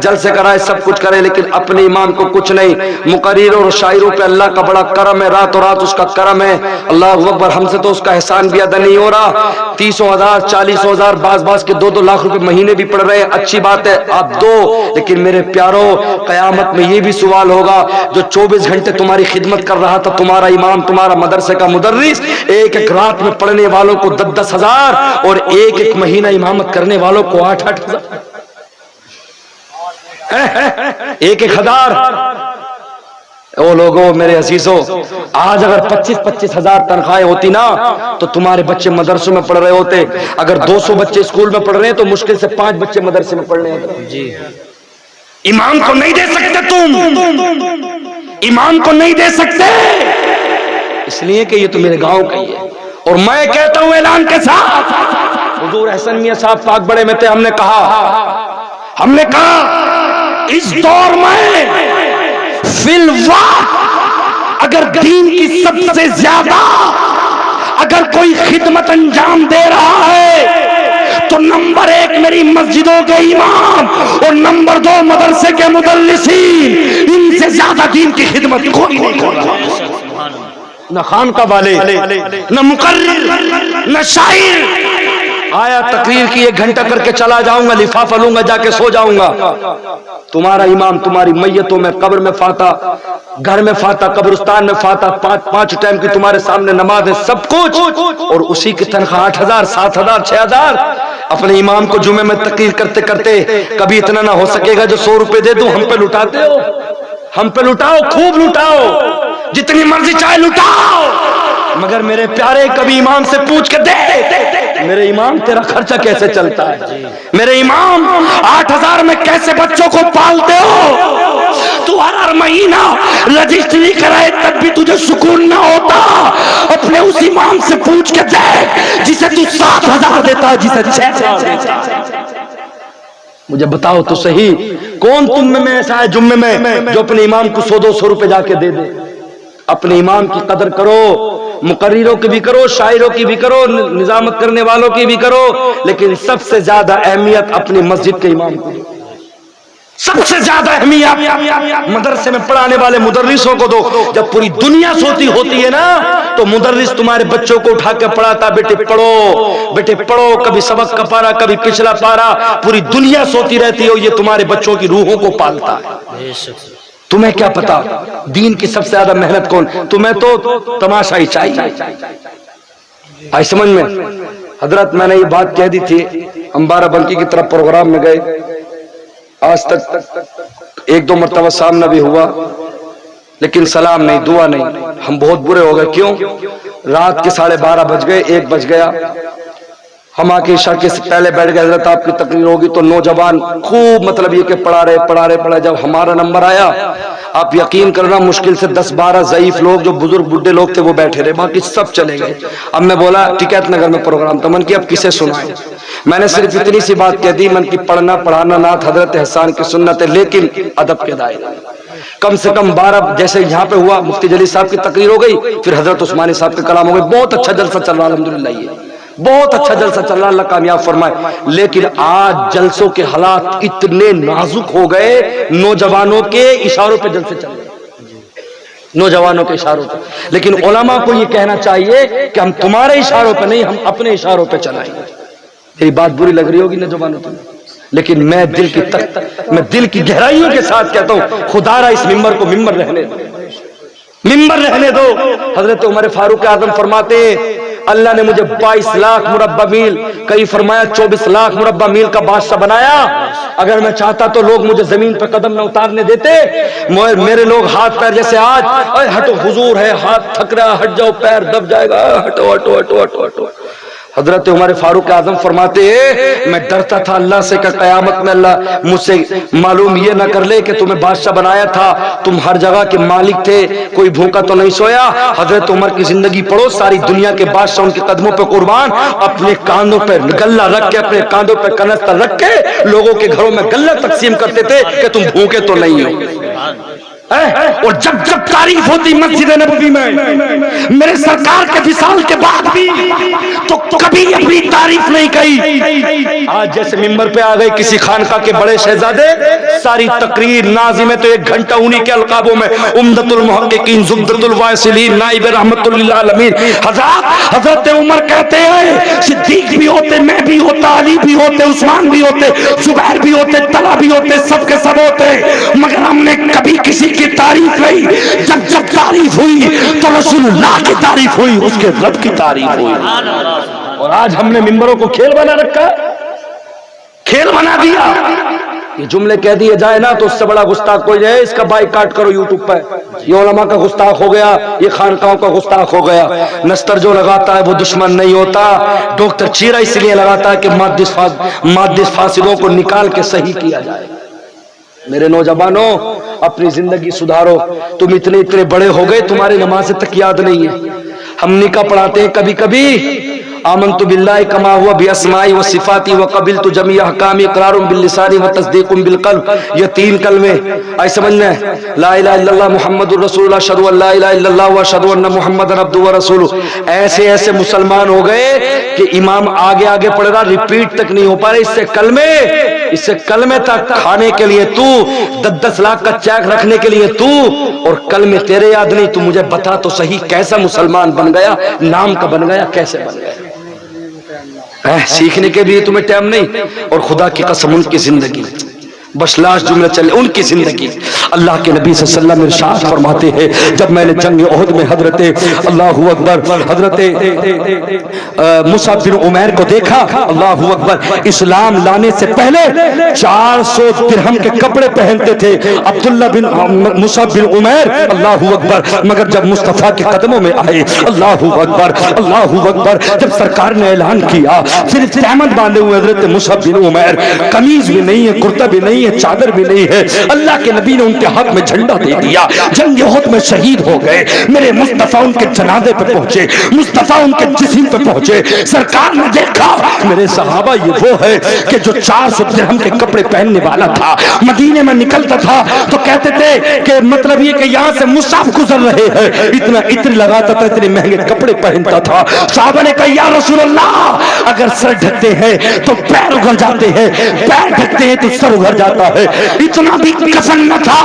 جلسے کرائے, سب کچھ کرے, لیکن اپنے امام کو کچھ نہیں. مقرروں اور شاعروں پہ اللہ کا بڑا کرم ہے, راتوں رات اس کا کرم ہے. اللہ اکبر, ہم سے تو اس کا احسان بھی ادا نہیں ہو رہا. 30,000 40,000 بعض کے 2 لاکھ روپے مہینے بھی پڑ رہے ہیں, اچھی بات ہے, آپ دو. لیکن میرے پیاروں, قیامت میں یہ بھی سوال ہوگا, جو 24 گھنٹے تمہاری خدمت کر رہا تھا, تمہارا امام, تمہارا مدرسے کا مدرس, ایک رات میں پڑھنے والوں کو 10 ہزار اور ایک مہینہ امامت کرنے والوں کو 8 ہزار, 1 ہزار. او لوگوں, میرے عزیزوں, آج اگر 25 ہزار تنخواہیں ہوتی نا تو تمہارے بچے مدرسوں میں پڑھ رہے ہوتے. اگر 200 بچے اسکول میں پڑھ رہے ہیں تو مشکل سے 5 بچے مدرسے میں پڑھ رہے ہیں. جی, امام کو نہیں دے سکتے تم, امام کو نہیں دے سکتے, اس لیے کہ یہ تو میرے گاؤں کا ہی ہے. اور میں کہتا ہوں اعلان کے ساتھ, حضور احسن میاں صاحب پاک بڑے میں تھے, ہم نے کہا اس دور میں فی الوقت اگر دین کی سب سے زیادہ اگر کوئی خدمت انجام دے رہا ہے تو نمبر 1 میری مسجدوں کے امام اور نمبر 2 مدرسے کے مدرسین. ان سے زیادہ دین کی خدمت کوئی نہیں کر رہا, نہ خانقاہ والے, نہ مقرر, نہ شاعر. آیا تقریر کی 1 گھنٹہ کر کے چلا جاؤں گا, لفافہ لوں گا, جا کے سو جاؤں گا. تمہارا امام تمہاری میتوں میں, قبر میں فاتح, گھر میں فاتح, قبرستان میں فاتح, 5 ٹائم کی تمہارے سامنے نماز ہے, سب کچھ, اور اسی کی تنخواہ 8 ہزار 7 ہزار 6 ہزار. اپنے امام کو جمعے میں تقریر کرتے کرتے کبھی اتنا نہ ہو سکے گا جو 100 روپے دے دوں. ہم پہ لٹاتے ہو, ہم پہ لٹاؤ, خوب لٹاؤ, جتنی مرضی چاہے لٹاؤ, مگر میرے پیارے کبھی امام سے پوچھ کے دے, میرے امام تیرا خرچہ کیسے چلتا ہے, میرے امام 8 ہزار میں کیسے بچوں کو پالتے ہو, تو ہر مہینہ رجسٹری کرائے تب بھی تجھے سکون نہ ہوتا. اپنے اس امام سے پوچھ کے دیکھ جسے تو 7 ہزار دیتا, جسے 6 ہزار دیتا. مجھے بتاؤ تو صحیح, کون تم میں ایسا ہے جمعے میں جو اپنے امام کو 100-200 روپے جا کے دے دے؟ اپنے امام کی قدر کرو، مقرروں کی بھی کرو، شاعروں کی بھی کرو، نظامت کرنے والوں کی بھی کرو، لیکن سب سے زیادہ اہمیت اپنی مسجد کے امام کو دو۔ سب سے زیادہ اہمیت مدرسے میں پڑھانے والے مدرسوں کو دو۔ جب پوری دنیا سوتی ہوتی ہے نا تو مدرس تمہارے بچوں کو اٹھا کے پڑھاتا، بیٹے پڑھو، بیٹے پڑھو، کبھی سبق کا پارا، کبھی پچھلا پارا، پوری دنیا سوتی رہتی ہے، یہ تمہارے بچوں کی روحوں کو پالتا ہے۔ تمہیں کیا پتا دین کی سب سے زیادہ محنت کون؟ تمہیں تو تماشا ہی چاہیے۔ آئی سمجھ میں؟ حضرت میں نے یہ بات کہہ دی تھی، ہم بارہ بنکی کی طرف پروگرام میں گئے، آج تک ایک دو مرتبہ سامنا بھی ہوا لیکن سلام نہیں، دعا نہیں۔ ہم بہت برے ہو گئے، کیوں؟ رات کے 12:30 بج گئے، 1 بج گیا، ہم آ کے عشاء کے پہلے بیٹھ گئے، حضرت آپ کی تقریر ہوگی تو نوجوان خوب مطلب یہ کہ پڑھا رہے، جب ہمارا نمبر آیا آپ یقین کرنا مشکل سے 10-12 ضعیف لوگ جو بزرگ بڈھے لوگ تھے وہ بیٹھے رہے، باقی سب چلے گئے۔ اب میں بولا ٹکیت نگر میں پروگرام تھا، من کی اب کسے سنائیں؟ میں نے صرف اتنی سی بات کہہ دی، من کی پڑھنا پڑھانا نعت حضرت حسان کی سنت ہے لیکن ادب کے دائرے، کم سے کم 12 جیسے یہاں پہ ہوا، مفتی جلیل صاحب کی تقریر ہو گئی، پھر حضرت عثمانی صاحب کے کلام ہو گئے، بہت اچھا جلسہ چل رہا الحمدللہ، یہ بہت اچھا جلسہ چل رہا، اللہ کامیاب فرمائے۔ لیکن آج جلسوں کے حالات اتنے نازک ہو گئے، نوجوانوں کے اشاروں پہ جلسے چل رہے، نوجوانوں کے اشاروں پہ، لیکن علماء کو یہ کہنا چاہیے کہ ہم تمہارے اشاروں پہ نہیں، ہم اپنے اشاروں پہ چلائیں گے۔ میری بات بری لگ رہی ہوگی نوجوانوں کو، لیکن میں دل کی گہرائیوں کے ساتھ کہتا ہوں، خدا را اس ممبر کو ممبر رہنے دو، ممبر رہنے دو۔ حضرت عمر فاروق اعظم فرماتے اللہ نے مجھے 22 لاکھ مربع میل، کئی فرمایا 24 لاکھ مربع میل کا بادشاہ بنایا، اگر میں چاہتا تو لوگ مجھے زمین پہ قدم نہ اتارنے دیتے، میرے لوگ ہاتھ پیر جیسے آج ہٹو حضور ہے، ہاتھ تھک رہا، ہٹ جاؤ، پیر دب جائے گا، ہٹو ہٹو ہٹو ہٹو ہٹو۔ حضرت عمر فاروق اعظم فرماتے میں ڈرتا تھا اللہ سے کہ قیامت میں اللہ مجھ سے معلوم یہ نہ کر لے کہ تمہیں بادشاہ بنایا تھا، تم ہر جگہ کے مالک تھے، کوئی بھوکا تو نہیں سویا۔ حضرت عمر کی زندگی پڑھو، ساری دنیا کے بادشاہ ان کے قدموں پہ قربان، اپنے کاندھوں پہ گلہ رکھ کے، اپنے کاندھوں پہ کنستر رکھ کے لوگوں کے گھروں میں گلہ تقسیم کرتے تھے کہ تم بھوکے تو نہیں ہو۔ اور جب جب تعریف ہوتی مسجد نبوی میں میرے سرکار کے وصال کے بعد بھی تو کبھی اپنی تعریف نہیں کہی۔ آج جیسے ممبر پہ آ گئے کسی خانقاہ کے بڑے شہزادے، ساری تقریر ناظم ہے تو 1 گھنٹہ انہی کے القابوں میں، عمدۃ المحققین، زبدۃ الواصلین، نائب رحمت للعالمین۔ حضرت عمر کہتے ہیں صدیق بھی ہوتے، میں بھی ہوتا، علی بھی ہوتے، عثمان بھی ہوتے، زبیر بھی ہوتے، طلحہ بھی ہوتے، سب کے سب ہوتے، مگر ہم نے کبھی کسی کی تعریف نہیں، جب جب تعریف ہوئی تو رسول اللہ کی تعریف ہوئی، اس کے رب کی تعریف ہوئی۔ اور آج ہم نے ممبروں کو کھیل بنا رکھا، کھیل بنا دیا۔ یہ جملے کہہ دیے جائے نا تو اس سے بڑا گستاخ کوئی ہے، اس کا بائیکاٹ کرو یوٹیوب پہ، یہ علماء کا گستاخ ہو گیا، یہ خانقاہوں کا گستاخ ہو گیا۔ نستر جو لگاتا ہے وہ دشمن نہیں ہوتا، ڈاکٹر چیرا اس لیے لگاتا ہے کہ مادی فاسدوں کو نکال کے صحیح کیا جائے۔ میرے نوجوانوں اپنی زندگی سدھارو، تم اتنے بڑے ہو گئے تمہاری نماز تک یاد نہیں ہے۔ ہم نکاح پڑھاتے ہیں کبھی کبھی، آمنت باللہ کما ہوا باسمائی و صفاتی و قبلت جمیع احکامی اقرار باللسان و تصدیق بالقلب، یہ 3 کلمے آئی سمجھ میں، لا الہ الا اللہ محمد الرسول اللہ، اشہد ان لا الہ الا اللہ و اشہد ان محمد عبدہ و رسولہ۔ ایسے مسلمان ہو گئے کہ امام آگے آگے پڑھ رہا، ریپیٹ تک نہیں ہو پا رہے، اس سے کلمے تک کھانے کے لیے تو 10 لاکھ کا چیک رکھنے کے لیے تو، اور کلمے تیرے یاد نہیں، تو مجھے بتا تو صحیح کیسا مسلمان بن گیا، نام کا بن گیا، کیسے بن گیا؟ سیکھنے کے لیے تمہیں ٹائم نہیں، اور خدا کی قسم ان کی زندگی بس لاش جملہ چلے، ان کی زندگی۔ اللہ کے نبی صلی اللہ علیہ وسلم ارشاد فرماتے ہیں جب میں نے جنگ احد میں حضرت اللہ اکبر حضرت مصعب بن عمیر کو دیکھا، اللہ اکبر، اسلام لانے سے پہلے 400 درہم کے کپڑے پہنتے تھے عبداللہ بن مصعب بن عمیر، اللہ اکبر، مگر جب مصطفیٰ کے قدموں میں آئے، اللہ اکبر اللہ اکبر، جب سرکار نے اعلان کیا صرف تہمت باندھے ہوئے حضرت مصعب بن عمیر، قمیض بھی نہیں ہے، کرتا بھی نہیں، نہیں ہے, چادر بھی نہیں ہے. اللہ کے نبی نے ان کے ہاتھ میں جھنڈا دے دیا, جنگ احد میں شہید ہو گئے. میرے مصطفیٰ ان کے جنازے پہ پہنچے, مصطفیٰ ان کے جسم پہ پہنچے. سرکار نے دیکھا میرے صحابہ یہ وہ ہے کہ جو 400 درہم کے کپڑے پہننے والا تھا, مدینے میں نکلتا تھا تو کہتے تھے کہ مطلب یہ کہ یہاں سے مصعب گزر رہے ہیں, اتنا عطر لگاتا تھا, اتنے مہنگے کپڑے پہنتا تھا. صحابہ نے کہا یا رسول اللہ, اگر سر ڈھکتے ہیں تو پیر اگڑ جاتے ہیں, پیر ڈھکتے ہیں تو سر اگڑ جاتا ہے. اتنا بھی کفن نہ تھا.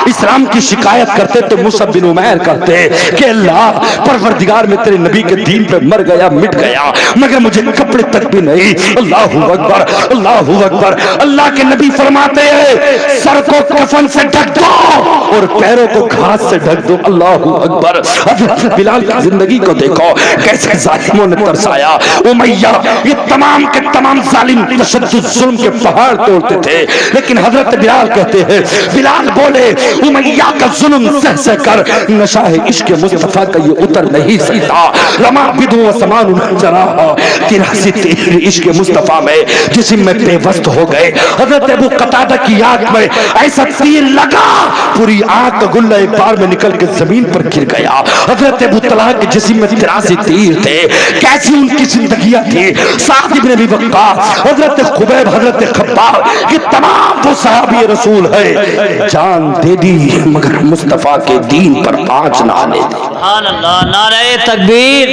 اسلام کی شکایت کرتے تو مصعب بن عمیر کرتے کہ اللہ پروردگار میں تیرے نبی کے دین پہ مر گیا, مٹ گیا, مگر مجھے کپڑے تک بھی نہیں. اللہ اکبر, اللہ اکبر. اللہ کے نبی فرماتے ہیں سر کو کفن سے ڈھک دو اور پیروں کو گھاس سے ڈھک دو. اللہ اکبر. حضرت بلال کی زندگی کو دیکھو کیسے ظالموں نے ترسایا. امیہ یہ تمام کے تمام ظالم تشدد ظلم کے پہاڑ توڑتے تھے, لیکن حضرت بلال کہتے ہیں, بلال بولے امیہ کا ظلم سہ سہ کر نشاہ عشق مصطفیٰ کا یہ اتر نہیں سکتا. رما بدو و سمان جراح, 83 تیر عشق مصطفیٰ میں جسم میں بے وست ہو گئے. حضرت ابو قتادہ کی آنکھ میں ایسا تیر لگا پوری آنکھ کا گلہ ایک بار میں نکل کے زمین پر گر گیا. حضرت ابو طلحہ کے جسم میں 83 تیر تھے, کیسی ان کی زندگیاں تھی. سعد بن ابی وقاص, حضرت خبیب, حضرت خباب, یہ تمام وہ صحابی رسول ہے جان دے دی مگر مصطفیٰ کے دین پر آنچ نہ آنے دی. سبحان اللہ. نعرہ تکبیر,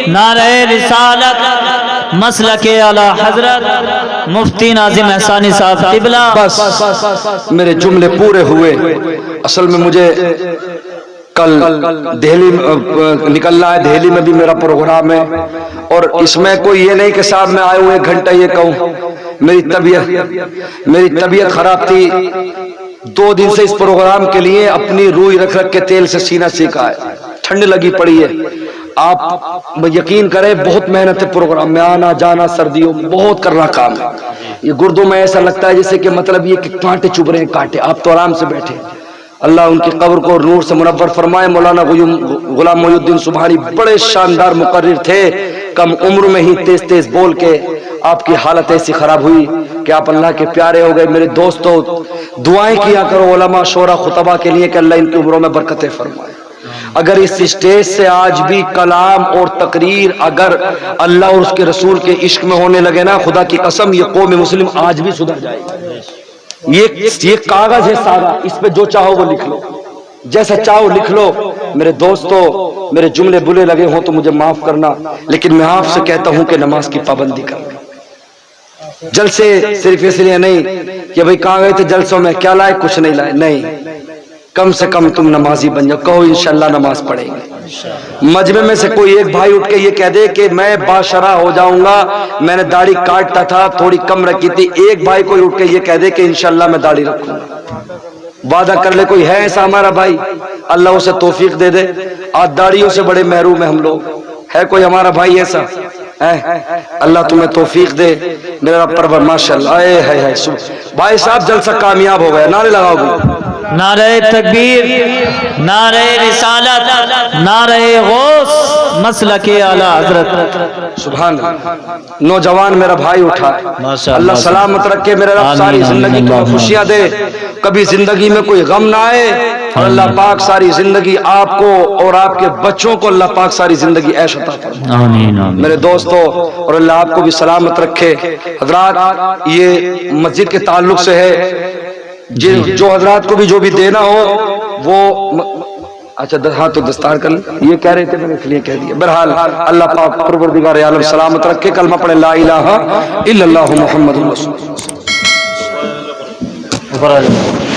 نعرہ رسالت, مسلک اعلی حضرت مفتی ناظم احسانی صاحب قبلہ. بس میرے جملے پورے ہوئے. اصل میں مجھے کل دہلی نکلنا ہے, دہلی میں بھی میرا پروگرام ہے, اور اس میں کوئی یہ نہیں کہ صاحب میں آئے ہوئے 1 گھنٹہ یہ کہوں. میری طبیعت خراب تھی, 2 دن سے اس پروگرام کے لیے اپنی روئی رکھ رکھ کے تیل سے سینہ سیکھا ہے, ٹھنڈ لگی پڑی ہے. آپ یقین کریں بہت محنت ہے پروگرام میں, آنا جانا سردیوں بہت کرنا کام ہے. یہ گردوں میں ایسا لگتا ہے جیسے کہ مطلب یہ کہ کانٹے چبھ رہے ہیں کانٹے. آپ تو آرام سے بیٹھے, اللہ ان کی قبر کو نور سے منور فرمائے. مولانا غلام محی الدین سبحانی بڑے شاندار مقرر تھے, کم عمر میں ہی تیز تیز بول کے آپ کی حالت ایسی خراب ہوئی کہ آپ اللہ کے پیارے ہو گئے. میرے دوستو دعائیں کیا کرو علماء شورا خطبہ کے لیے کہ اللہ ان کی عمروں میں برکتیں فرمائے. اگر اس اسٹیج سے آج بھی کلام اور تقریر اگر اللہ اور اس کے رسول کے عشق میں ہونے لگے نا, خدا کی قسم یہ قوم مسلم آج بھی سدھر جائے گی. یہ کاغذ ہے سارا, اس پہ جو چاہو وہ لکھ لو, جیسا چاہو لکھ لو. میرے دوستو میرے جملے بلے لگے ہوں تو مجھے معاف کرنا, لیکن میں آپ سے کہتا ہوں کہ نماز کی پابندی کرنا. جلسے صرف اس لیے نہیں کہ بھئی کہاں گئے تھے جلسوں میں, کیا لائے, کچھ نہیں لائے, نہیں. کم سے کم تم نمازی بن جاؤ, کہو انشاءاللہ نماز پڑھیں گے. مجمع میں سے کوئی ایک بھائی اٹھ کے یہ کہہ دے کہ میں باشرح ہو جاؤں گا, میں نے داڑھی کاٹتا تھا تھوڑی کم رکھی تھی. ایک بھائی کوئی اٹھ کے یہ کہہ دے کہ انشاءاللہ میں داڑھی رکھوں گا. وعدہ کر لے کوئی ہے ایسا ہمارا بھائی, اللہ اسے توفیق دے دے. آج داڑھیوں سے بڑے محروم ہیں ہم لوگ. ہے کوئی ہمارا بھائی ایسا؟ اللہ تمہیں توفیق دے میرا پرور. ماشاءاللہ ہے بھائی صاحب, جلسہ کامیاب ہو گیا. نعرے لگاؤ گے, نعرہ تکبیر, نعرہ رسالت, نعرہ غوث, مسلک اعلی حضرت. سبحان اللہ. نوجوان میرا بھائی اٹھا, اللہ سلامت رکھے میرے رب, ساری زندگی تمہیں خوشیاں دے, کبھی زندگی میں کوئی غم نہ آئے, اور اللہ پاک ساری زندگی آپ کو اور آپ کے بچوں کو اللہ پاک ساری زندگی عیش عطا فرمائے. آمین. میرے دوستو, اور اللہ آپ کو بھی سلامت رکھے. حضرات یہ مسجد کے تعلق سے ہے, جو حضرات کو بھی جو بھی دینا ہو وہ اچھا ہاں تو دستار کر لیں, یہ کہہ رہے تھے میں نے اس لیے کہہ دیا. بہرحال اللہ پاک پروردگار عالم سلامت رکھے. کلمہ پڑھے لا الہ الا اللہ محمد رسول اللہ.